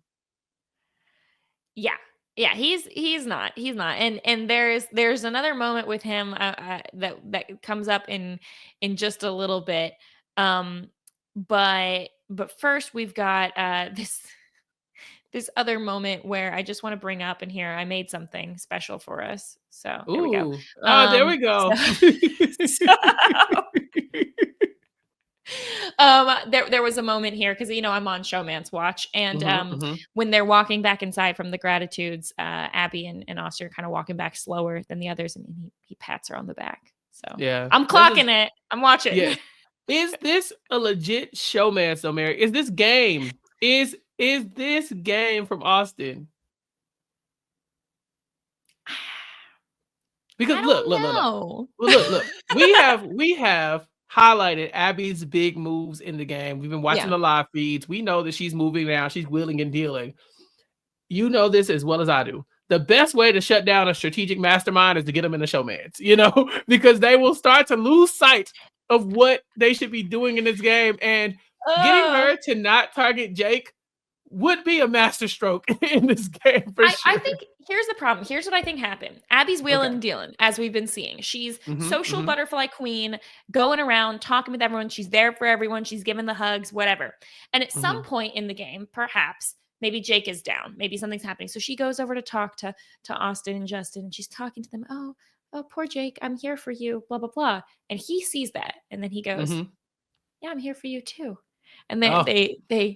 Yeah. Yeah, he's not. And there's another moment with him that comes up in just a little bit. But first we've got this other moment where I just want to bring up in here. I made something special for us. So there we go. There we go. There was a moment here because I'm on Showmance watch, and when they're walking back inside from the gratitudes, Abby and Austin are kind of walking back slower than the others, and he pats her on the back. So yeah, I'm clocking it. I'm watching. Yeah. Is this a legit Showmance though, Mary? Is this game? Is this game from Austin? Because look. We have highlighted Abby's big moves in the game. We've been watching the live feeds. We know that she's moving now. She's wheeling and dealing. You know this as well as I do. The best way to shut down a strategic mastermind is to get them in the Showmance, because they will start to lose sight of what they should be doing in this game. And getting her to not target Jake would be a masterstroke in this game for sure. I think here's the problem. Here's what I think happened. Abby's wheeling and dealing, as we've been seeing. She's social butterfly queen, going around, talking with everyone. She's there for everyone. She's giving the hugs, whatever. And at some point in the game, perhaps, maybe Jake is down. Maybe something's happening. So she goes over to talk to Austin and Justin, and she's talking to them. Oh, poor Jake. I'm here for you, blah, blah, blah. And he sees that. And then he goes, yeah, I'm here for you too. And then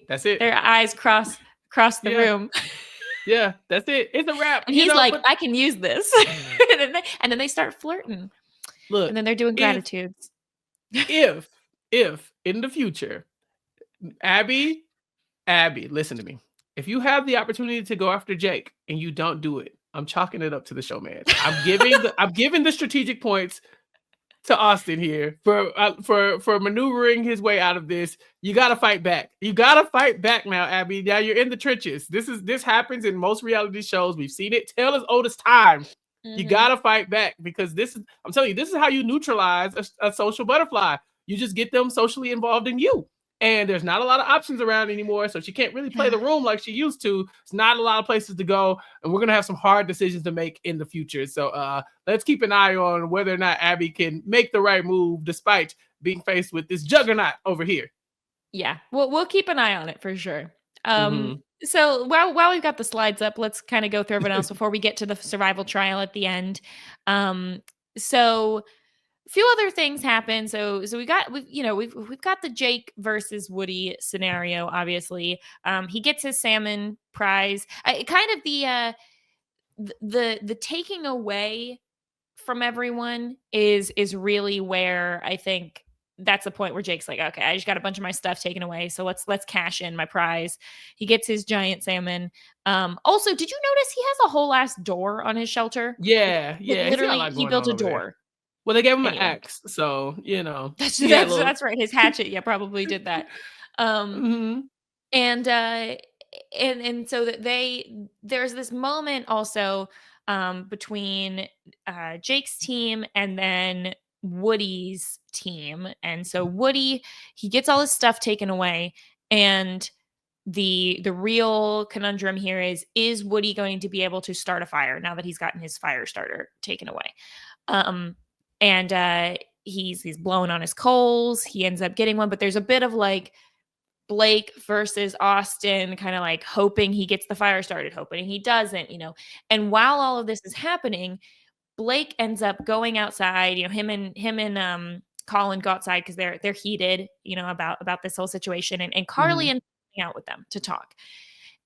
that's it. Their eyes cross the room. Yeah, that's it. It's a wrap. And he's like, I can use this. and then they start flirting. Look, and then they're doing gratitudes. If in the future, Abby, listen to me. If you have the opportunity to go after Jake and you don't do it, I'm chalking it up to the Showman. I'm giving the strategic points to Austin here for maneuvering his way out of this. You got to fight back. You got to fight back now, Abby. Now you're in the trenches. This happens in most reality shows. We've seen it. Tale as old as time. You got to fight back because I'm telling you, this is how you neutralize a social butterfly. You just get them socially involved in you. and there's not a lot of options around anymore, so she can't really play the room like she used to. It's not a lot of places to go, and we're gonna have some hard decisions to make in the future. So let's keep an eye on whether or not Abby can make the right move despite being faced with this juggernaut over here. Yeah, we'll keep an eye on it for sure. Mm-hmm. So while we've got the slides up, let's kind of go through everyone else before we get to the survival trial at the end. Um, so a few other things happen. So we've got the Jake versus Woody scenario. Obviously, he gets his salmon prize. Kind of the taking away from everyone is really where I think that's the point where Jake's like, okay, I just got a bunch of my stuff taken away, so let's cash in my prize. He gets his giant salmon. Also, did you notice he has a whole ass door on his shelter? Yeah, Like yeah, he's got a literally, lot he going built on a over there. door. Well, they gave him an Anyway, axe, so that's he had a little. that's right. His hatchet, yeah, probably did that. Um, Mhm. and so that there's this moment also between Jake's team and then Woody's team. And so Woody, he gets all his stuff taken away, and the real conundrum here is Woody going to be able to start a fire now that he's gotten his fire starter taken away? um and he's blowing on his coals. He ends up getting one, but there's a bit of like Blake versus Austin, kind of like hoping he gets the fire started, hoping he doesn't. And while all of this is happening, Blake ends up going outside. Him and Colin go outside because they're heated, about this whole situation. And Carly Mhm. ends up hanging out with them to talk.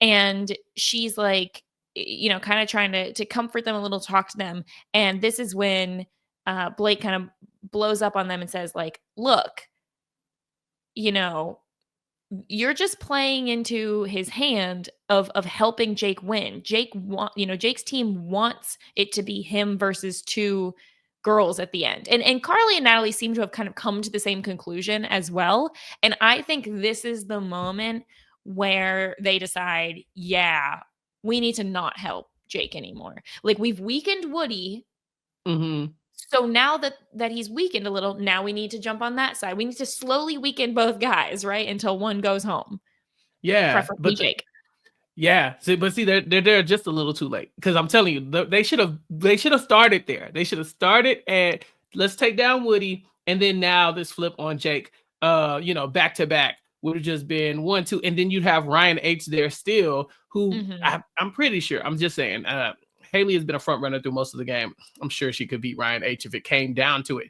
And she's like, kind of trying to comfort them a little, talk to them. And this is when Blake kind of blows up on them and says, like, look, you know, you're just playing into his hand of helping Jake win. Jake's team wants it to be him versus two girls at the end. And Carly and Natalie seem to have kind of come to the same conclusion as well. And I think this is the moment where they decide, yeah, we need to not help Jake anymore. Like, we've weakened Woody, Mhm. so now that he's weakened a little, now we need to jump on that side. We need to slowly weaken both guys, right? Until one goes home, Yeah, preferably Jake. yeah. See, they're just a little too late, because I'm telling you, they should have started there. They should have started at, let's take down Woody, and then now this flip on Jake. Back to back would have just been 1-2, and then you'd have Ryan H there still, who Mhm. I'm pretty sure. I'm just saying. Haley has been a front runner through most of the game. I'm sure she could beat Ryan H if it came down to it.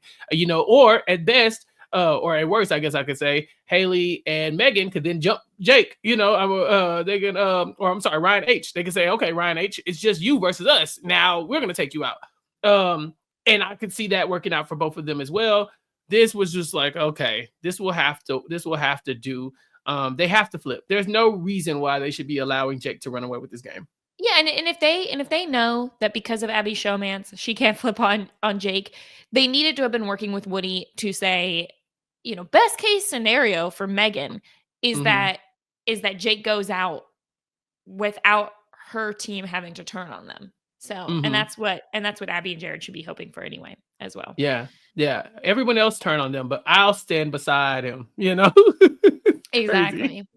Or at best, or at worst, I guess I could say, Haley and Megan could then jump Jake. They can, or I'm sorry, Ryan H. They can say, okay, Ryan H, it's just you versus us. Now we're gonna take you out. And I could see that working out for both of them as well. This was just like, okay, this will have to do. They have to flip. There's no reason why they should be allowing Jake to run away with this game. Yeah, and if they know that because of Abby Showmance, she can't flip on Jake, they needed to have been working with Woody to say, best case scenario for Megan is Mm-hmm. that is that Jake goes out without her team having to turn on them. So, and Mm-hmm. that's what Abby and Jared should be hoping for anyway, as well. Yeah, yeah. Everyone else turn on them, but I'll stand beside him. Crazy. Exactly.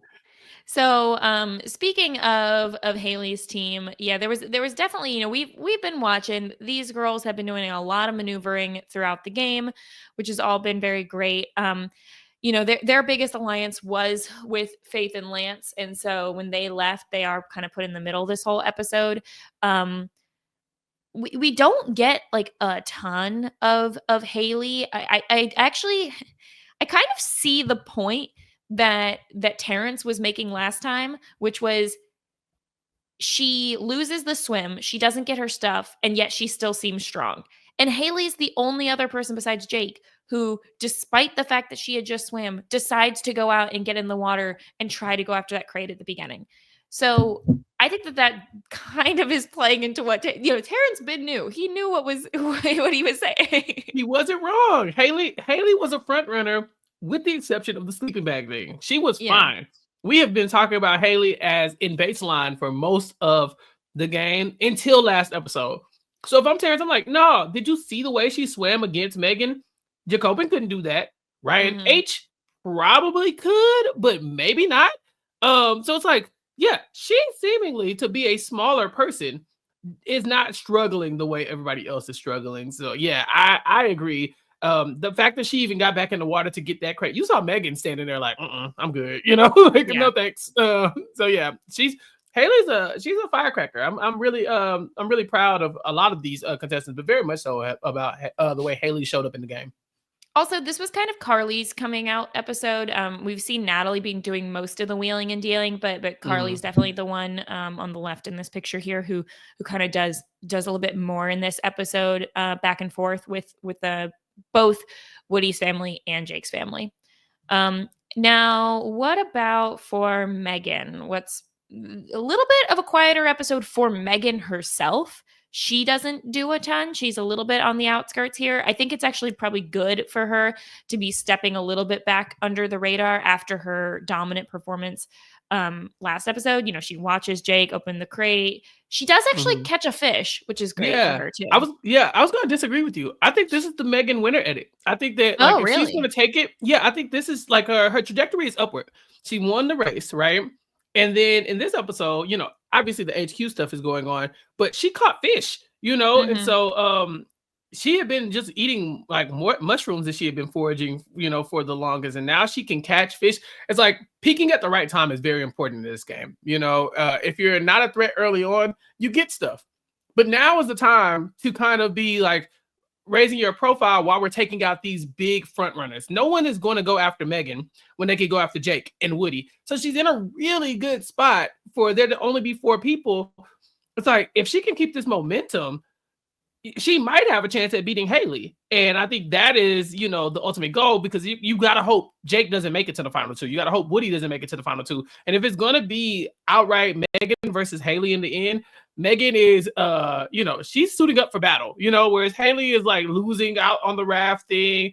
So, speaking of Haley's team, yeah, there was definitely, we've been watching. These girls have been doing a lot of maneuvering throughout the game, which has all been very great. Their biggest alliance was with Faith and Lance, and so when they left, they are kind of put in the middle this whole episode. We don't get like a ton of Haley. I actually I kind of see the point that Terrence was making last time, which was she loses the swim, she doesn't get her stuff, and yet she still seems strong. And Haley's the only other person besides Jake who, despite the fact that she had just swam, decides to go out and get in the water and try to go after that crate at the beginning. So I think that kind of is playing into what Terrence Bid knew. He knew what he was saying. He wasn't wrong. Haley was a front runner, with the exception of the sleeping bag thing. She was Yeah. fine. We have been talking about Haley as in baseline for most of the game until last episode. So if I'm Terrence, I'm like, no, did you see the way she swam against Megan? Jacobin couldn't do that. Ryan Mhm. H probably could, but maybe not. So it's like, yeah, she seemingly to be a smaller person is not struggling the way everybody else is struggling. So yeah, I agree. The fact that she even got back in the water to get that crate, you saw Megan standing there like, I'm good, like Yeah. no thanks. So yeah, she's a firecracker. I'm really proud of a lot of these contestants, but very much so about the way Haley showed up in the game. Also, this was kind of Carly's coming out episode. We've seen Natalie being doing most of the wheeling and dealing, but Carly's definitely the one on the left in this picture here who kind of does a little bit more in this episode, back and forth with both Woody's family and Jake's family. Now, what about for Megan? What's a little bit of a quieter episode for Megan herself. She doesn't do a ton. She's a little bit on the outskirts here. I think it's actually probably good for her to be stepping a little bit back under the radar after her dominant performance last episode. She watches Jake open the crate. She does actually catch a fish, which is great for her too. I was going to disagree with you. I think this is the Megan winner edit. I think that if she's going to take it, I think this is like her trajectory is upward. She won the race, right? And then in this episode, obviously the HQ stuff is going on, but she caught fish, and so she had been just eating like more mushrooms that she had been foraging, for the longest, and now she can catch fish. It's like peaking at the right time is very important in this game. If you're not a threat early on, you get stuff, but now is the time to kind of be like raising your profile while we're taking out these big front runners. No one is going to go after Megan when they could go after Jake and Woody. So she's in a really good spot for there to only be 4 people. It's like, if she can keep this momentum, she might have a chance at beating Haley. And I think that is, the ultimate goal, because you got to hope Jake doesn't make it to the final 2. You got to hope Woody doesn't make it to the final 2. And if it's going to be outright Megan versus Haley in the end, Megan is, she's suiting up for battle, whereas Haley is like losing out on the rafting.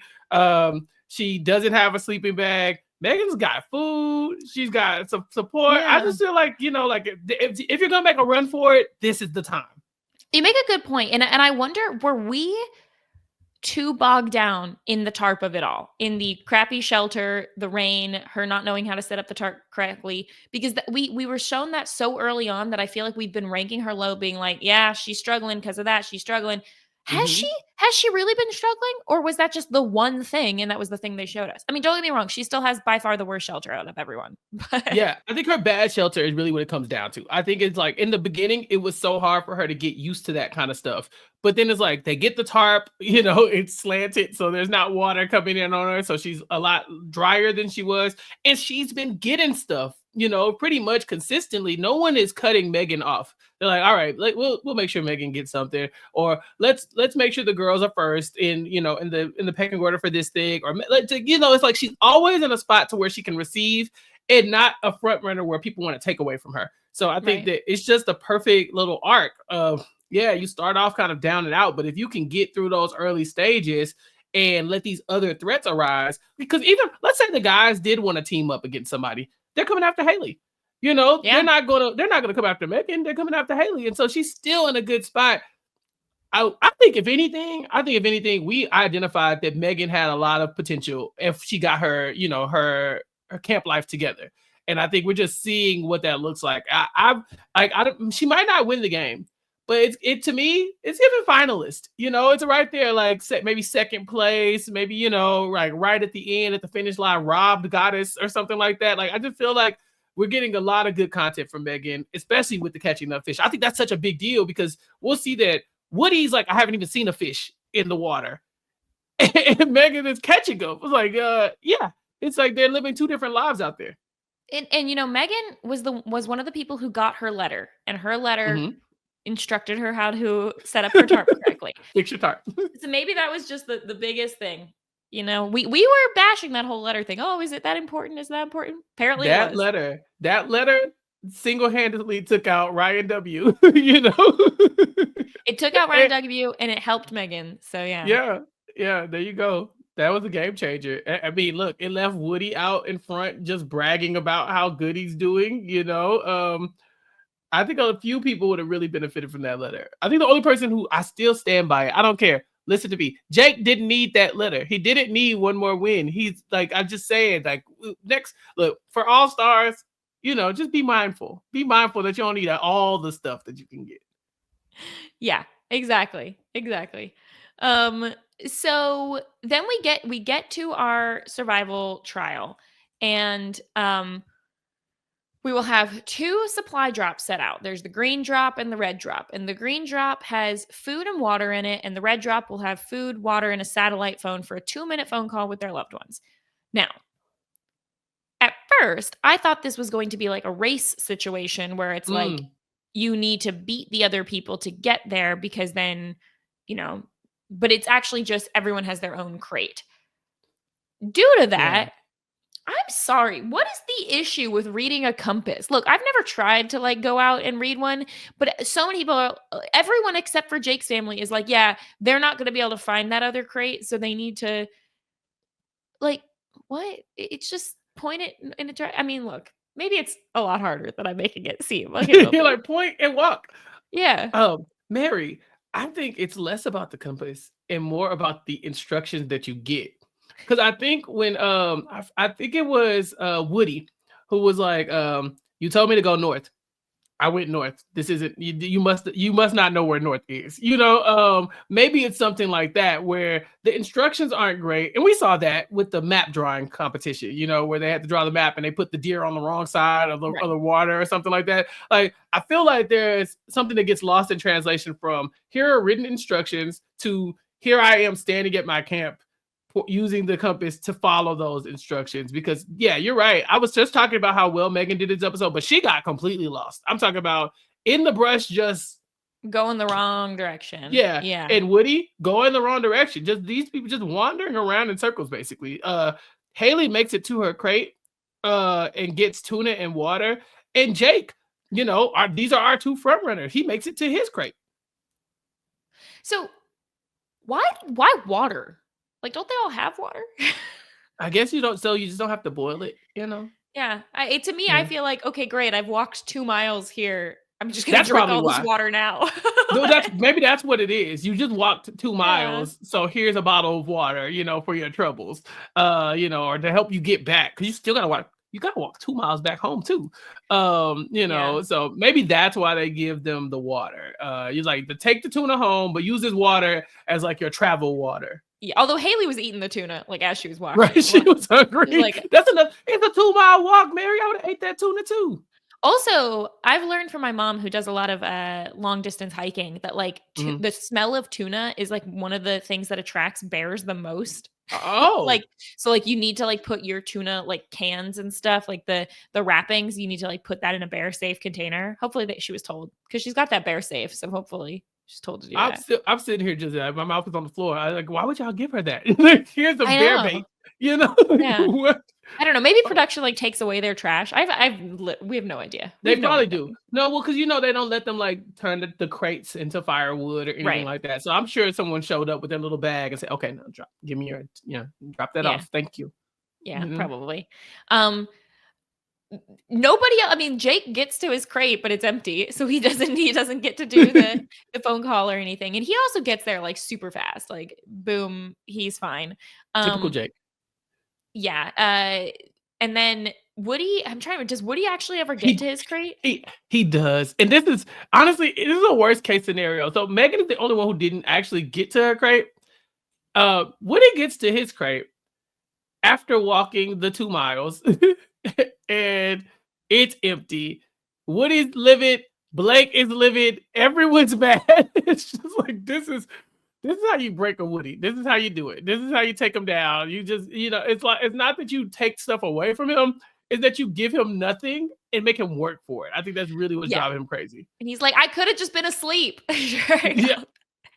She doesn't have a sleeping bag. Megan's got food. She's got some support. Yeah. I just feel like, if you're going to make a run for it, this is the time. You make a good point. And I wonder, were we too bogged down in the tarp of it all, in the crappy shelter, the rain, her not knowing how to set up the tarp correctly? Because we were shown that so early on that I feel like we've been ranking her low, being like, yeah, she's struggling because of that. She's struggling. Has she really been struggling, or was that just the one thing and that was the thing they showed us? I mean, don't get me wrong, she still has by far the worst shelter out of everyone. Yeah, I think her bad shelter is really what it comes down to. I think it's like in the beginning, it was so hard for her to get used to that kind of stuff. But then it's like they get the tarp, it's slanted, so there's not water coming in on her. So she's a lot drier than she was. And she's been getting stuff, pretty much consistently. No one is cutting Megan off. They're like, all right, we'll make sure Megan gets something, or let's make sure the girls are first in the pecking order for this thing, or it's like she's always in a spot to where she can receive and not a front runner where people want to take away from her. So I think that it's just a perfect little arc of, you start off kind of down and out, but if you can get through those early stages and let these other threats arise, because even let's say the guys did want to team up against somebody, they're coming after Haley. They're not gonna come after Megan. They're coming after Haley, and so she's still in a good spot. I think if anything, we identified that Megan had a lot of potential if she got her, her camp life together. And I think we're just seeing what that looks like. She might not win the game, but to me, it's giving finalist. It's right there, like maybe second place, maybe like right at the end at the finish line, robbed goddess or something like that. Like I just feel like we're getting a lot of good content from Megan, especially with the catching of fish. I think that's such a big deal because we'll see that Woody's like, I haven't even seen a fish in the water, and Megan is catching them. It's like, it's like they're living 2 different lives out there. And Megan was one of the people who got her letter, and her letter instructed her how to set up her tarp correctly. Fix your tarp. So maybe that was just the biggest thing. We were bashing that whole letter thing. Oh, is it that important? Is that important? Apparently that letter single-handedly took out Ryan W. It took out Ryan W. and it helped Megan. So yeah, there you go. That was a game changer. I mean, look, it left Woody out in front just bragging about how good he's doing. I think a few people would have really benefited from that letter. I think the only person who I still stand by it, I don't care. listen to me. Jake didn't need that litter. He didn't need one more win. He's like, I'm just saying, like, next, look, for All Stars, just be mindful. Be mindful that you don't need all the stuff that you can get. Yeah, exactly. Exactly. So then we get to our survival trial, and we will have 2 supply drops set out. There's the green drop and the red drop. And the green drop has food and water in it, and the red drop will have food, water, and a satellite phone for a 2-minute phone call with their loved ones. Now, at first, I thought this was going to be like a race situation where it's like you need to beat the other people to get there, because then, but it's actually just everyone has their own crate. Due to that, Yeah. I'm sorry. What is the issue with reading a compass? Look, I've never tried to like go out and read one, but so many people everyone except for Jake's family is like, yeah, they're not going to be able to find that other crate, so they need to, like, what? It's just point it in a I mean, look, maybe it's a lot harder than I'm making it seem. Like, it will You're be. like, point and walk. Yeah. Mary, I think it's less about the compass and more about the instructions that you get. Because I think when I think it was Woody who was like, you told me to go north. I went north. This isn't you must not know where north is. Maybe it's something like that where the instructions aren't great. And we saw that with the map drawing competition, where they had to draw the map and they put the deer on the wrong side of the, Right. of the water or something like that. Like, I feel like there's something that gets lost in translation from here are written instructions to here I am standing at my camp using the compass to follow those instructions. Because yeah, you're right. I was just talking about how well Megan did this episode, but she got completely lost. I'm talking about in the brush, just go in the wrong direction. Yeah. Yeah. And Woody go in the wrong direction. Just these people just wandering around in circles, basically. Haley makes it to her crate and gets tuna and water. And Jake, these are our 2 front runners. He makes it to his crate. So why water? Like, don't they all have water? I guess you just don't have to boil it, Yeah. To me, I Yeah. feel like, okay, great. I've walked 2 miles here. I'm just going to That's drink probably all this why. water now. No, maybe that's what it is. You just walked 2 miles, so here's a bottle of water, for your troubles, or to help you get back, because you still gotta walk. You gotta walk 2 miles back home too, Yeah. So maybe that's why they give them the water. You like to take the tuna home, but use this water as like your travel water. Yeah. Although Haley was eating the tuna like as she was walking. Right? She was hungry. Like, That's enough. It's a 2-mile walk, Mary. I would have ate that tuna too. also, I've learned from my mom, who does a lot of long distance hiking, that like the smell of tuna is like one of the things that attracts bears the most. Oh, Like, so like you need to like put your tuna like cans and stuff, like the wrappings, you need to like put that in a bear safe container. Hopefully that she was told, because she's got that bear safe, so hopefully she's told to do that. I'm sitting here just my mouth is on the floor. I like, why would y'all give her that? Here's a I bear know. bait, Yeah. What? I don't know. Maybe production like takes away their trash. We have no idea. They probably do. No, well, because they don't let them like turn the crates into firewood or anything Right. like that. So I'm sure someone showed up with their little bag and said, "Okay, no, give me your, drop that off. Thank you." Yeah, probably. Nobody else, I mean, Jake gets to his crate, but it's empty, so he doesn't get to do the phone call or anything. And he also gets there like super fast. Like, boom, he's fine. Typical Jake. Yeah. And then Woody, does Woody actually ever get to his crate? He does. And this is honestly, this is a worst case scenario. So Megan is the only one who didn't actually get to her crate. Woody gets to his crate after walking the 2 miles and it's empty. Woody's livid. Blake is livid. Everyone's mad. It's just like, this is how you break a Woody. This is how you do it. This is how you take him down. You just, it's like, it's not that you take stuff away from him. It's that you give him nothing and make him work for it. I think that's really what's driving him crazy. And he's like, I could have just been asleep. Yeah.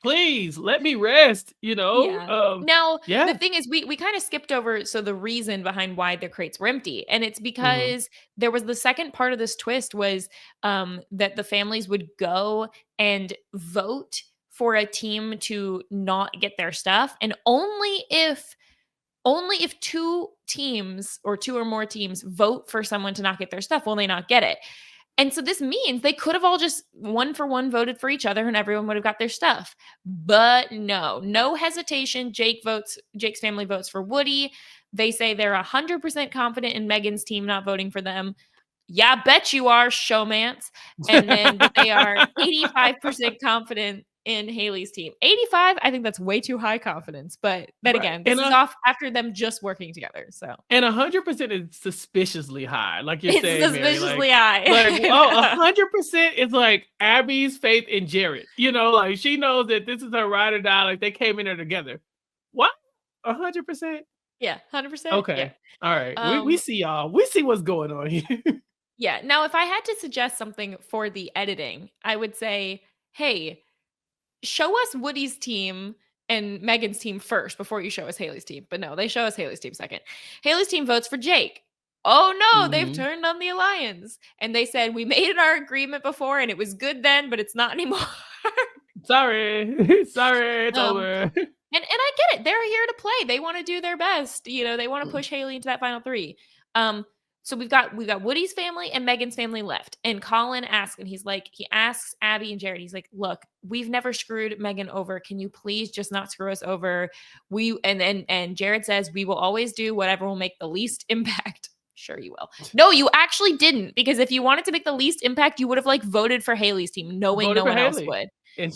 Please let me rest, Now, yeah. the thing is, we kind of skipped over the reason behind why their crates were empty. And it's because there was the second part of this twist was that the families would go and vote for a team to not get their stuff. And only if 2 teams or 2 or more teams vote for someone to not get their stuff will they not get it. And so this means they could have all just one for one voted for each other and everyone would have got their stuff. But no hesitation. Jake's family votes for Woody. They say they're 100% confident in Megan's team not voting for them. Yeah, bet you are, Showmance. And then they are 85% confident in Haley's team. 85, I think that's way too high confidence. But then Right. again, this is off after them just working together. So and 100% is suspiciously high, like you're it's saying, Mary. suspiciously high. Like, oh, 100% is like Abby's faith in Jared. You know, like she knows that this is her ride or die. Like they came in there together. What? 100%? Yeah, 100%. Okay. Yeah. All right. We see y'all. We see what's going on here. Yeah. Now, if I had to suggest something for the editing, I would say, hey, show us Woody's team and Megan's team first before you show us Haley's team. But no, they show us Haley's team second. Haley's team votes for Jake. Oh no, they've turned on the alliance. And they said, we made our agreement before and it was good then, but it's not anymore. Sorry. Sorry, it's over. And I get it. They're here to play. They want to do their best. You know, they want to push Haley into that final three. So we've got Woody's family and Megan's family left. And Colin asks, and he asks Abby and Jared, he's like, look, we've never screwed Megan over. Can you please just not screw us over? And Jared says, we will always do whatever will make the least impact. Sure you will. No, you actually didn't, because if you wanted to make the least impact, you would have voted for Haley's team, knowing no one else would.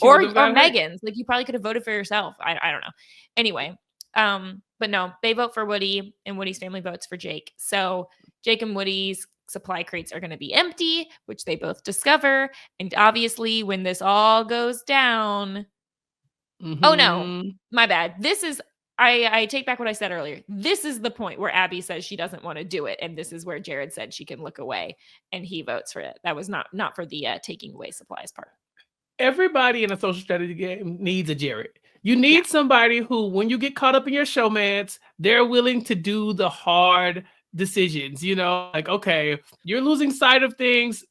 Or Megan's. Like you probably could have voted for yourself. I don't know. Anyway, but no, they vote for Woody and Woody's family votes for Jake. So Jake and Woody's supply crates are going to be empty, which they both discover. And obviously when this all goes down, oh no, my bad. This is, I take back what I said earlier. This is the point where Abby says she doesn't want to do it. And this is where Jared said she can look away and he votes for it. That was not for the taking away supplies part. Everybody in a social strategy game needs a Jared. You need somebody who, when you get caught up in your showmance, they're willing to do the hard decisions. You know, like, okay, you're losing sight of things.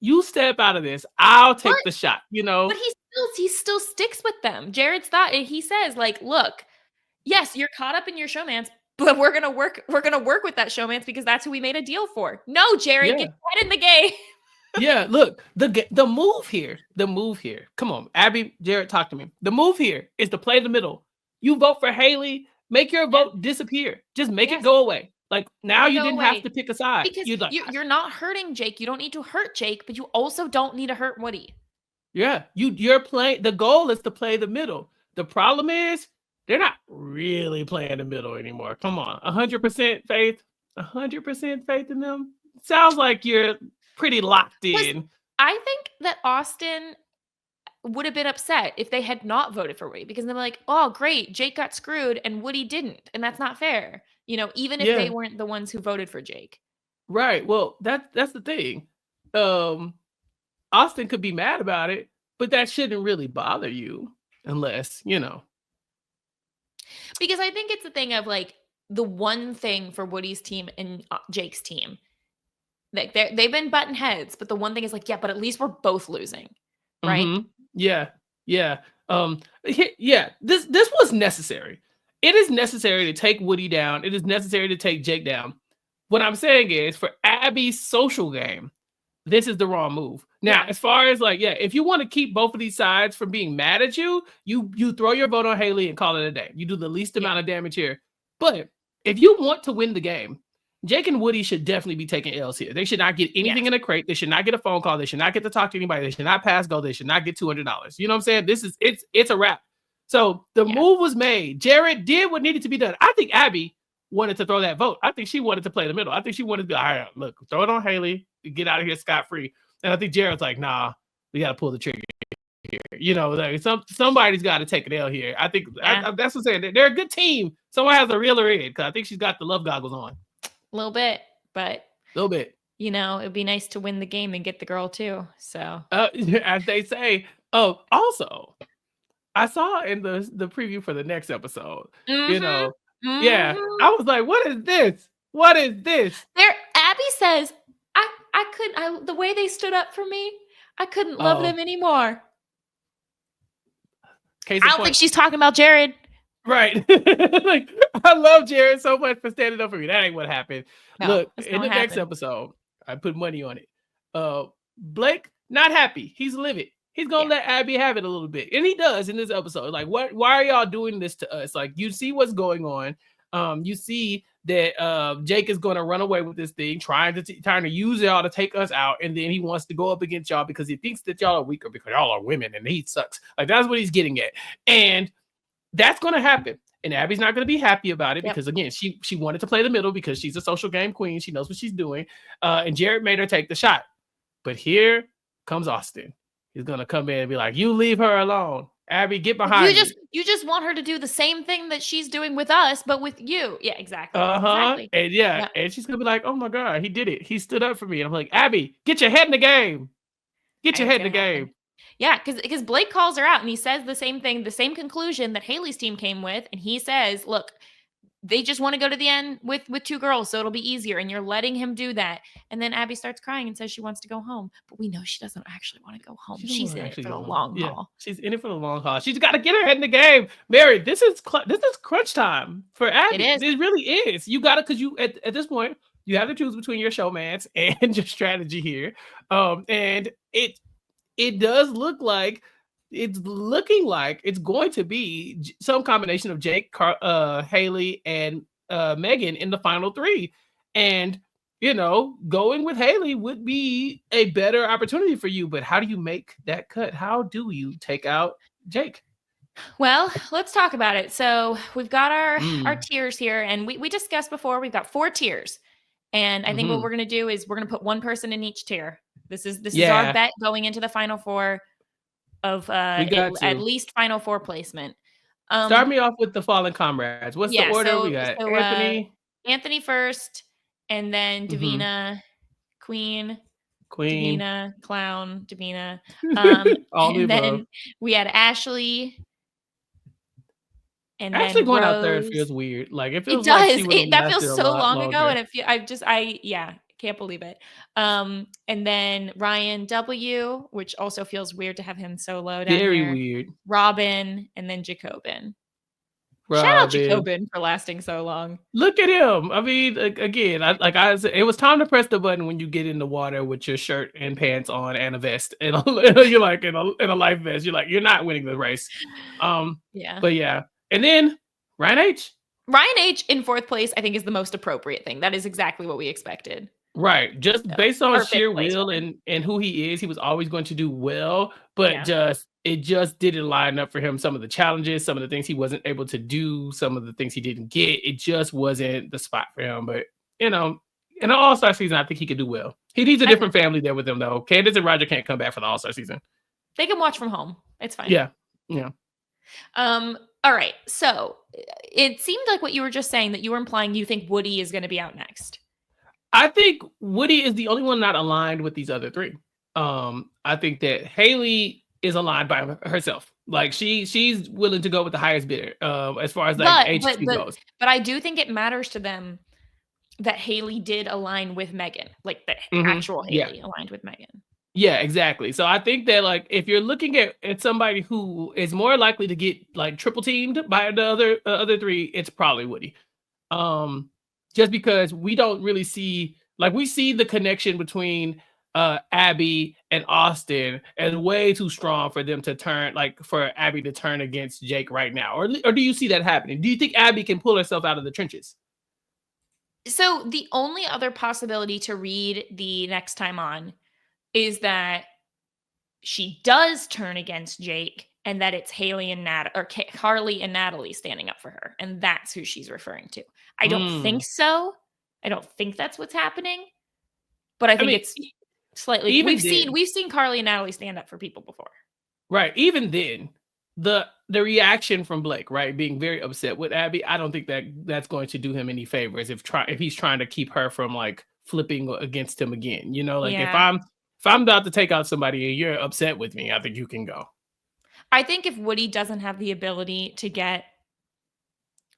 You step out of this. I'll take the shot, you know? But he still sticks with them. Jared's thought, he says, like, look, yes, you're caught up in your showmance, but we're gonna work with that showmance because that's who we made a deal for. No, Jared, get right in the game. Yeah, look, the move here. Come on, Abby, Jared, talk to me. The move here is to play the middle. You vote for Haley, make your vote disappear. Just make it go away. Like now you didn't have to pick a side. Because you're not hurting Jake. You don't need to hurt Jake, but you also don't need to hurt Woody. Yeah, you're playing. The goal is to play the middle. The problem is they're not really playing the middle anymore. Come on, 100% faith, 100% faith in them. Sounds like you're pretty locked in. I think that Austin would have been upset if they had not voted for Woody, because they're like, oh, great, Jake got screwed and Woody didn't. And that's not fair. You know, even if they weren't the ones who voted for Jake. Right. Well, that's the thing. Austin could be mad about it, but that shouldn't really bother you unless, you know. Because I think it's the thing of like the one thing for Woody's team and Jake's team. Like they've been button heads, but the one thing is like, yeah, but at least we're both losing, right? Mm-hmm. Yeah. This was necessary. It is necessary to take Woody down. It is necessary to take Jake down. What I'm saying is, for Abby's social game, this is the wrong move. Now, as far as like, if you want to keep both of these sides from being mad at you, you throw your vote on Haley and call it a day. You do the least amount of damage here. But if you want to win the game, Jake and Woody should definitely be taking L's here. They should not get anything in a crate. They should not get a phone call. They should not get to talk to anybody. They should not pass go. They should not get $200. You know what I'm saying? It's a wrap. So the move was made. Jared did what needed to be done. I think Abby wanted to throw that vote. I think she wanted to play the middle. I think she wanted to be, all right, look, throw it on Haley, get out of here scot-free. And I think Jared's like, nah, we got to pull the trigger here. You know, like somebody's got to take an L here. I think that's what I'm saying. They're a good team. Someone has a reeler in because I think she's got the love goggles on. A little bit, but a little bit. You know, it'd be nice to win the game and get the girl too. So as they say. Oh, also, I saw in the preview for the next episode, you know, I was like, what is this? What is this? Abby says, I couldn't, the way they stood up for me, I couldn't love them anymore. I don't think she's talking about Jared. Right. Like, I love Jared so much for standing up for me. That ain't what happened. No, look, in the next episode, I put money on it. Blake, not happy. He's livid. He's gonna Yeah. let Abby have it a little bit, and he does in this episode. Like, what? Why are y'all doing this to us? Like, you see what's going on. You see that Jake is gonna run away with this thing, trying to use y'all to take us out, and then he wants to go up against y'all because he thinks that y'all are weaker because y'all are women and he sucks. Like, that's what he's getting at, and that's gonna happen. And Abby's not going to be happy about it because, again, she wanted to play the middle because she's a social game queen. She knows what she's doing. And Jared made her take the shot. But here comes Austin. He's going to come in and be like, you leave her alone. Abby, get behind me. You just want her to do the same thing that she's doing with us, but with you. Yeah, exactly. Exactly. And and she's going to be like, oh my God, he did it. He stood up for me. And I'm like, Abby, get your head in the game. Get your head in the game. Yeah, because Blake calls her out and he says the same thing, the same conclusion that Haley's team came with. And he says, look, they just want to go to the end with 2 girls, so it'll be easier. And you're letting him do that. And then Abby starts crying and says she wants to go home. But we know she doesn't actually want to go home. She's in it for the long haul. She's in it for the long haul. She's got to get her head in the game. Mary, this is crunch time for Abby. It is. It really is. You got to, because you at this point, you have to choose between your showmance and your strategy here. And it does look like it's going to be some combination of Jake, Haley, and Megan in the final 3. And, going with Haley would be a better opportunity for you. But how do you make that cut? How do you take out Jake? Well, let's talk about it. So we've got our tiers here, and we discussed before, we've got 4 tiers. And I think what we're going to do is we're going to put one person in each tier. This is our bet going into the final 4 of at least final 4 placement. Start me off with the fallen comrades. What's the order? We got Anthony first, and then Davina, Queen, Davina, Clown, Davina. All and the then above. We had Ashley. And Ashley then going Rose. out third feels weird. Like, it feels that feels so long longer ago, and I can't believe it. And then Ryan W, which also feels weird to have him so low down Very here. weird. Robin, and then Jacobin. Shout out Jacobin for lasting so long. Look at him. I mean, again, it was time to press the button when you get in the water with your shirt and pants on and a vest, and you're like in a life vest. You're like, you're not winning the race. But yeah. And then Ryan H. Ryan H in 4th place, I think, is the most appropriate thing. That is exactly what we expected. Right. Just based on sheer will and who he is, he was always going to do well, but it just didn't line up for him. Some of the challenges, some of the things he wasn't able to do, some of the things he didn't get, it just wasn't the spot for him. But, in an All-Star season, I think he could do well. He needs a different family there with him, though. Candace and Roger can't come back for the All-Star season. They can watch from home. It's fine. Yeah. All right. So it seemed like what you were just saying, that you were implying you think Woody is going to be out next. I think Woody is the only one not aligned with these other 3. I think that Haley is aligned by herself. Like, she's willing to go with the highest bidder as far as HT goes. But I do think it matters to them that Haley did align with Megan, like the actual Haley aligned with Megan. Yeah, exactly. So I think that, like, if you're looking at somebody who is more likely to get like triple teamed by the other 3, it's probably Woody. Just because we don't really see, like, we see the connection between Abby and Austin as way too strong for them to turn, like, for Abby to turn against Jake right now. Or do you see that happening? Do you think Abby can pull herself out of the trenches? So the only other possibility to read the next time on is that she does turn against Jake, and that it's Haley and Carly and Natalie standing up for her, and that's who she's referring to. I don't think so. I don't think that's what's happening, but I think it's slightly. We've seen Carly and Natalie stand up for people before, right? Even then, the reaction from Blake, right, being very upset with Abby, I don't think that's going to do him any favors if he's trying to keep her from, like, flipping against him again. If I'm about to take out somebody and you're upset with me, I think you can go. I think if Woody doesn't have the ability to get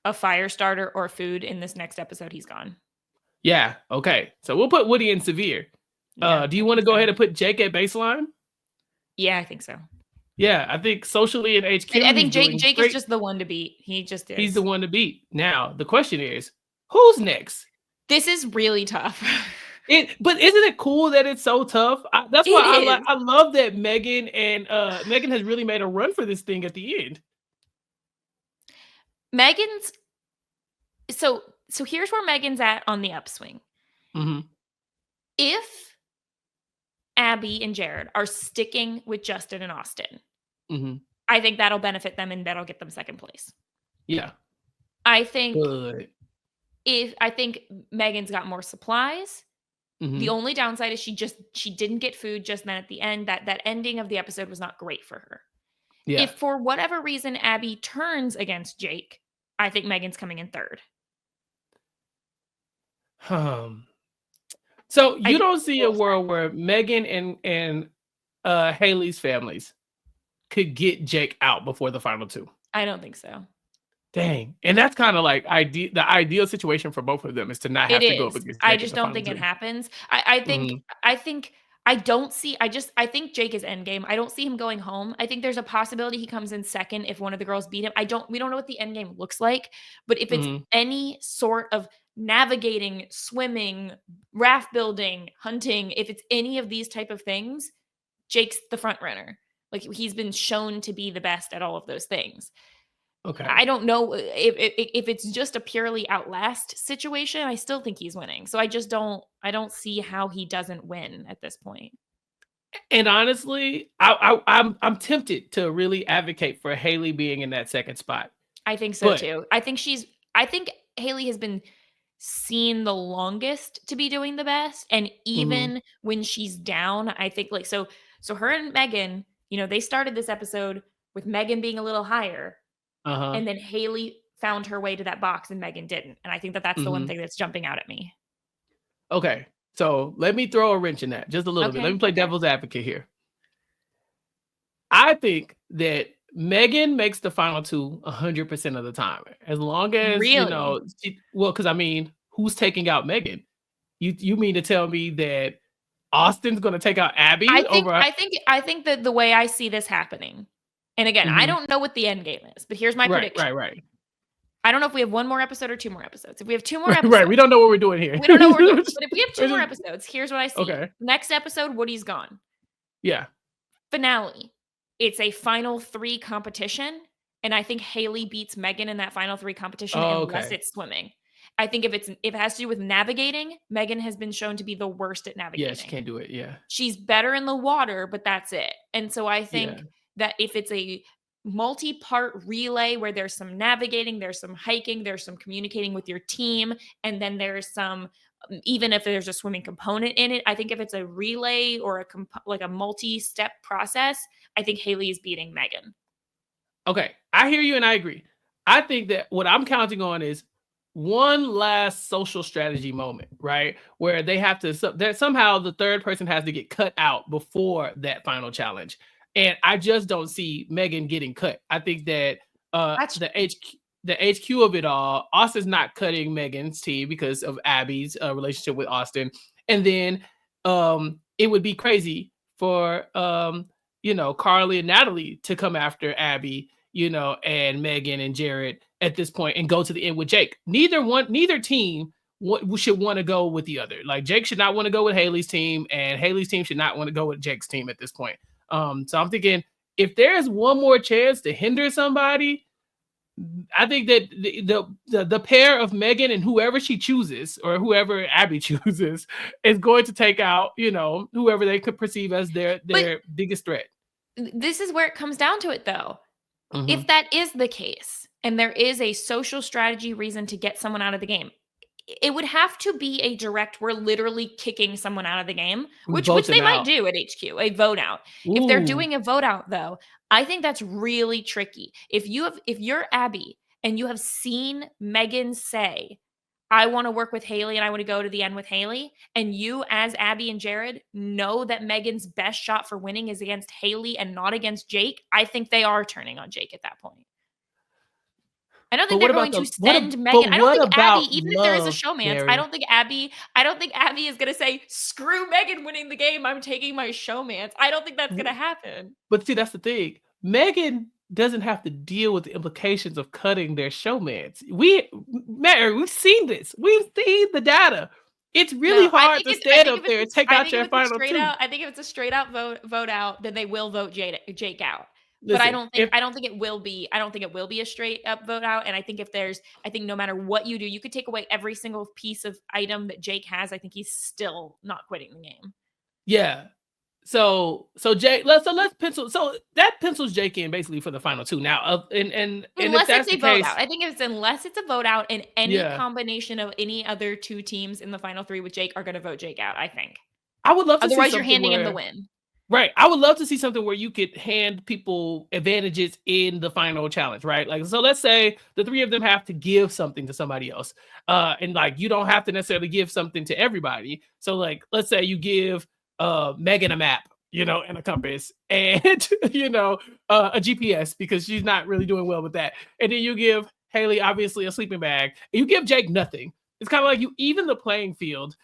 a fire starter or food in this next episode, he's gone. Yeah. Okay. So we'll put Woody in severe. Do you want to go ahead and put Jake at baseline? Yeah, I think so. Yeah, I think socially in HQ, I think Jake is just the one to beat. He just is. He's the one to beat. Now, the question is, who's next? This is really tough. But isn't it cool that it's so tough? That's why It is. I love that Megan has really made a run for this thing at the end. Megan's so here's where Megan's at on the upswing. Mhm. If Abby and Jared are sticking with Justin and Austin, Mhm. I think that'll benefit them and that'll get them second place. Yeah. I think Good. Megan's got more supplies. The Mhm. only downside is she didn't get food just then at the end. That ending of the episode was not great for her. Yeah. If for whatever reason Abby turns against Jake, I think Megan's coming in third. So I you think don't see a world where Megan and Haley's families could get Jake out before the final two? I don't think so. Dang. And that's kind of like the ideal situation for both of them is to not It have to go up is. against I Jake in just the don't final think it two. happens. I think Mhm. I think I don't see I think Jake is endgame. I don't see him going home. I think there's a possibility he comes in second if one of the girls beat him. We don't know what the endgame looks like, but if it's Mhm. any sort of navigating, swimming, raft building, hunting, if it's any of these type of things, Jake's the front runner. Like he's been shown to be the best at all of those things. Okay. I don't know if it's just a purely outlast situation. I still think he's winning. So I don't see how he doesn't win at this point. And honestly, I'm tempted to really advocate for Haley being in that second spot. I think so But too. I think Haley has been seen the longest to be doing the best. And mhm. even when she's down, I think like so her and Megan, they started this episode with Megan being a little higher. Uh-huh. And then Haley found her way to that box and Megan didn't. And I think that that's the one Mhm. thing that's jumping out at me. Okay. So let me throw a wrench in that just a little bit. Let me Okay. play Okay. devil's advocate here. I think that Megan makes the final two 100% of the time. As long as, Really? because I mean, who's taking out Megan? You mean to tell me that Austin's gonna take out Abby over I think that the way I see this happening, and again, I Mhm. don't know what the end game is, but here's my Right, prediction. right, right. I don't know if we have one more episode or two more episodes. If we have two more Right, right. episodes, We don't know what we're doing here. we don't know what we're doing. But if we have two We're more just episodes, here's what I see. okay. Next episode, Woody's gone. Yeah. Finale. It's a final three competition. And I think Haley beats Megan in that final three competition Oh, unless okay. it's swimming. I think if it has to do with navigating, Megan has been shown to be the worst at Yeah, she navigating. can't do it. Yeah. She's better in the water, but that's it. And so I Yeah. think that if it's a multi-part relay where there's some navigating, there's some hiking, there's some communicating with your team, and then there's some even if there's a swimming component in it, I think if it's a relay or like a multi-step process, I think Haley is beating Megan. Okay. I hear you and I agree. I think that what I'm counting on is one last social strategy moment, right? Where they have to that somehow the third person has to get cut out before that final challenge. And I just don't see Megan getting cut. I think that That's the HQ of it all, Austin's not cutting Megan's team because of Abby's relationship with Austin. And then it would be crazy for Carly and Natalie to come after Abby, and Megan and Jared at this point and go to the end with Jake. Neither team should want to go with the other. Like Jake should not want to go with Haley's team, and Haley's team should not want to go with Jake's team at this point. So I'm thinking if there's one more chance to hinder somebody, I think that the pair of Megan and whoever she chooses or whoever Abby chooses is going to take out, whoever they could perceive as their biggest threat. this is where it comes down to it though. Mm-hmm. If that is the case and there is a social strategy reason to get someone out of the game, it would have to be a direct, we're literally kicking someone out of the game, which they might do at HQ, a vote out. Ooh. If they're doing a vote out though, I think that's really tricky. If you're Abby and you have seen Megan say, I want to work with Haley and I want to go to the end with Haley, and you as Abby and Jared know that Megan's best shot for winning is against Haley and not against Jake, I think they are turning on Jake at that point. I don't think they're going to send Megan. I don't think Abby, even if there is a showmance, I don't think Abby is going to say, screw Megan winning the game. I'm taking my showmance. I don't think that's going to happen. But see, that's the thing. Megan doesn't have to deal with the implications of cutting their showmance. We've seen this. We've seen the data. It's really hard to stand up there and take out your final two. I think if it's a straight out vote out, then they will vote Jake out. But Listen, I don't think it will be a straight up vote out. And I think I think no matter what you do, you could take away every single piece of item that Jake has. I think he's still not quitting the game. Yeah. So Jake, let's pencil. So that pencils Jake in basically for the final two. Now, and unless if that's it's a the case, vote out, I think unless it's a vote out, and any combination of any other two teams in the final three with Jake are going to vote Jake out. I think. I would love to. Otherwise, you're handing him the win. Right. I would love to see something where you could hand people advantages in the final challenge, right? Like, so let's say the three of them have to give something to somebody else. And like, you don't have to necessarily give something to everybody. So like, let's say you give Megan a map, and a compass, and, a GPS, because she's not really doing well with that. And then you give Haley, obviously, a sleeping bag. And you give Jake nothing. It's kind of like you even the playing field,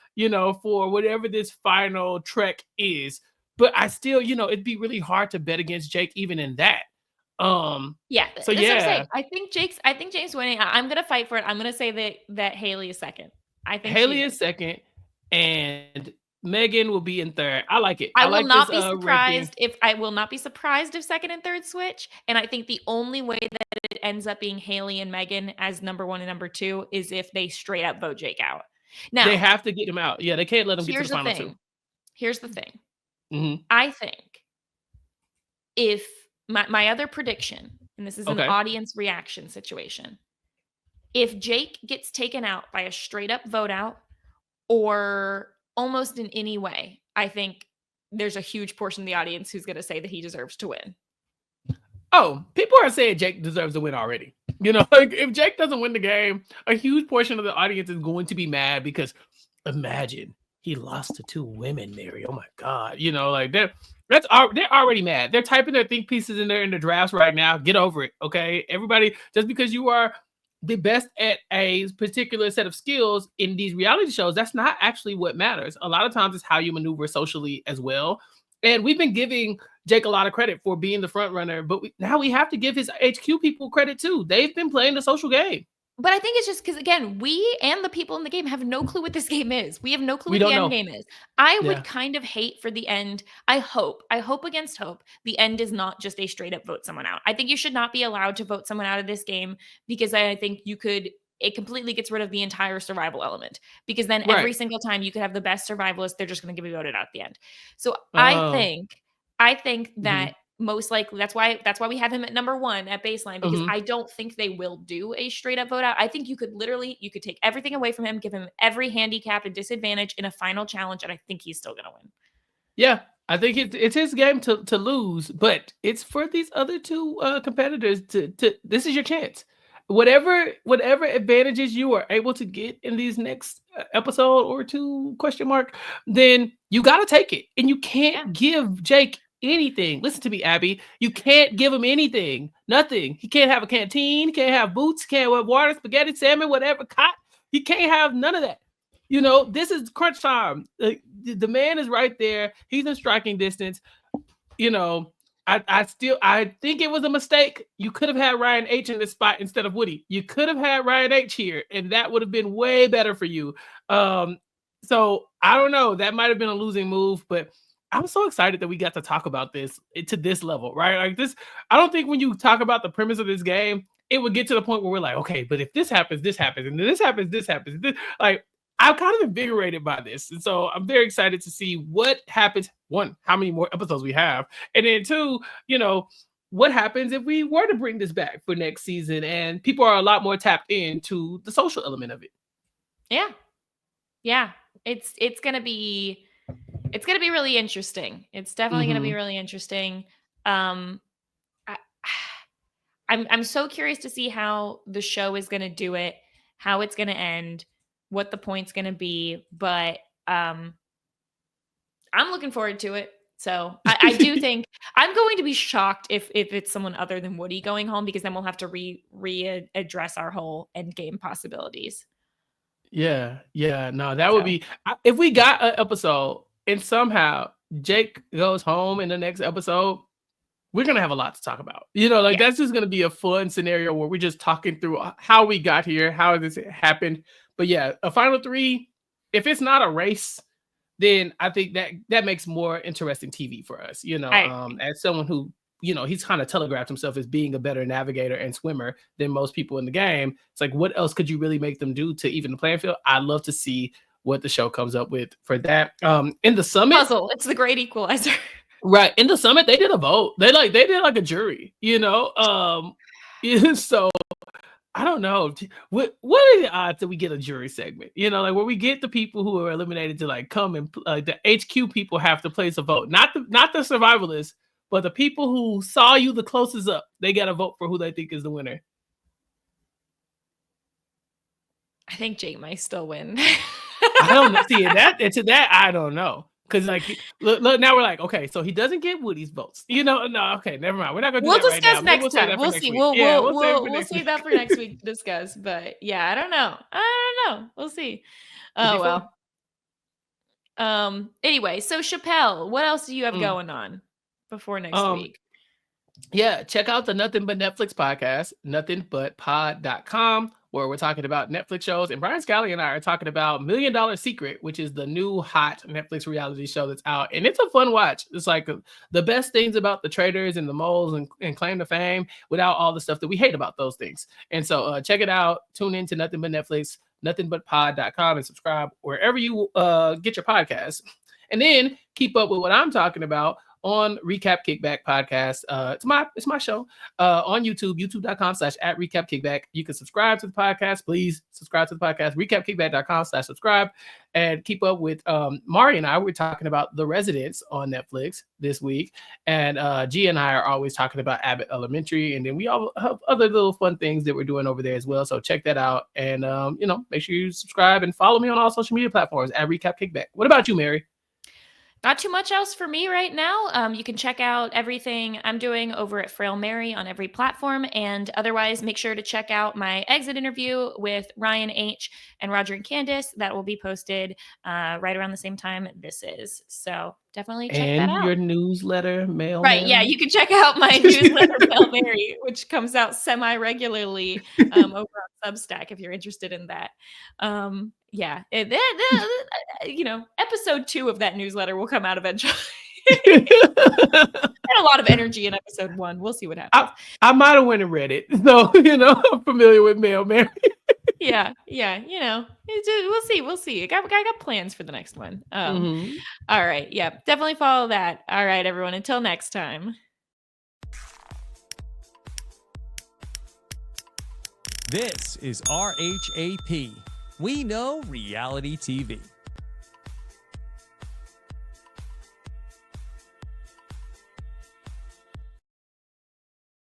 for whatever this final trek is. But I still, it'd be really hard to bet against Jake even in that. Yeah. So yeah, I think Jake's winning. I'm gonna fight for it. I'm gonna say that Haley is second. I think Haley is second, and Megan will be in third. I like it. I will not be surprised if second and third switch. And I think the only way that it ends up being Haley and Megan as number one and number two is if they straight up vote Jake out. Now they have to get him out. Yeah, they can't let him get to the final two. Here's the thing. Mm-hmm. I think if my other prediction, and this is an audience reaction situation, if Jake gets taken out by a straight up vote out or almost in any way, I think there's a huge portion of the audience who's going to say that he deserves to win. Oh, people are saying Jake deserves to win already. Like if Jake doesn't win the game, a huge portion of the audience is going to be mad because imagine he lost to two women, Mary. Oh my God. Like they're already mad. They're typing their think pieces in there in the drafts right now. Get over it. Okay. Everybody, just because you are the best at a particular set of skills in these reality shows, that's not actually what matters. A lot of times it's how you maneuver socially as well. And we've been giving Jake a lot of credit for being the front runner, but now we have to give his HQ people credit too. They've been playing the social game. But I think it's just because, again, we and the people in the game have no clue what this game is. We have no clue what the end game is. I would kind of hate for the end. I hope against hope, the end is not just a straight up vote someone out. I think you should not be allowed to vote someone out of this game because I think it completely gets rid of the entire survival element, because then every single time you could have the best survivalist, they're just going to give you voted out at the end. So I think that most likely that's why we have him at number one at baseline, because I don't think they will do a straight up vote out. I think you could take everything away from him, give him every handicap and disadvantage in a final challenge, and I think he's still going to win. Yeah, I think it's his game to lose, but it's for these other two competitors to this is your chance. Whatever advantages you are able to get in these next episode or two, then you got to take it. And you can't give Jake anything. Listen to me, Abby. You can't give him anything. Nothing. He can't have a canteen. He can't have boots. Can't have water, spaghetti, salmon, whatever. He can't have none of that. This is crunch time. The man is right there. He's in striking distance. I think it was a mistake. You could have had Ryan H in this spot instead of Woody. You could have had Ryan H here, and that would have been way better for you. So I don't know. That might have been a losing move, but I'm so excited that we got to talk about this to this level, right? Like this, I don't think when you talk about the premise of this game, it would get to the point where we're like, okay, but if this happens, and then this happens, like, I'm kind of invigorated by this. And so I'm very excited to see what happens. One, how many more episodes we have. And then two, what happens if we were to bring this back for next season and people are a lot more tapped into the social element of it. Yeah. Yeah. It's going to be really interesting. It's definitely going to be really interesting. I'm so curious to see how the show is going to do it, how it's going to end, what the point's going to be, but I'm looking forward to it. So I do think I'm going to be shocked if it's someone other than Woody going home, because then we'll have to readdress our whole end game possibilities. Yeah. No, that would be, if we got an episode and somehow Jake goes home in the next episode, we're going to have a lot to talk about. That's just going to be a fun scenario where we're just talking through how we got here, how this happened. But yeah, a final three, if it's not a race, then I think that makes more interesting TV for us. As someone who, he's kind of telegraphed himself as being a better navigator and swimmer than most people in the game. It's like, what else could you really make them do to even the playing field? I'd love to see what the show comes up with for that. In the summit, puzzle. It's the great equalizer. Right. In the summit, they did a vote. They did like a jury, so I don't know. What are the odds that we get a jury segment? Like where we get the people who are eliminated to like come and the HQ people have to place a vote. Not the survivalists, but the people who saw you the closest up. They got to vote for who they think is the winner. I think Jake might still win. I don't know. See that I don't know. Because like look, now we're like, okay, so he doesn't get Woody's votes. No, okay, never mind. We're not gonna do that right now. Next time. We'll see. We'll save that for next week to discuss. But yeah, I don't know. We'll see. Oh well. Anyway, so Chappell, what else do you have going on before next week? Yeah, check out the Nothing But Netflix podcast, nothingbutpod.com, where we're talking about Netflix shows. And Brian Scally and I are talking about $1 Million Secret, which is the new hot Netflix reality show that's out. And it's a fun watch. It's like the best things about the traders and the moles and claim to fame without all the stuff that we hate about those things. And so check it out. Tune in to Nothing But Netflix, nothingbutpod.com, and subscribe wherever you get your podcasts. And then keep up with what I'm talking about on RHAP Kickback podcast. It's my show on YouTube, youtube.com/@RHAPKickback. You can subscribe to the podcast. Please subscribe to the podcast, RHAPkickback.com/subscribe, and keep up with Mari and I. We're talking about The Residents on Netflix this week, and G and I are always talking about Abbott Elementary, and then we all have other little fun things that we're doing over there as well. So check that out, and make sure you subscribe and follow me on all social media platforms at RHAP Kickback. What about you, Mary? Not too much else for me right now. You can check out everything I'm doing over at Frail Mary on every platform. And otherwise, make sure to check out my exit interview with Ryan H. and Roger and Candace. That will be posted right around the same time this is. So definitely check that out. And your newsletter, Mail Right, Mary? yeah, you can check out my newsletter, Mail Mary, which comes out semi-regularly over on Substack if you're interested in that. Episode 2 of that newsletter will come out eventually. Had a lot of energy in episode 1. We'll see what happens. I might have went and read it, so I'm familiar with Mail Mary. Yeah, we'll see. I got plans for the next one. All right, yeah, definitely follow that. All right, everyone, until next time. This is RHAP. We know reality TV.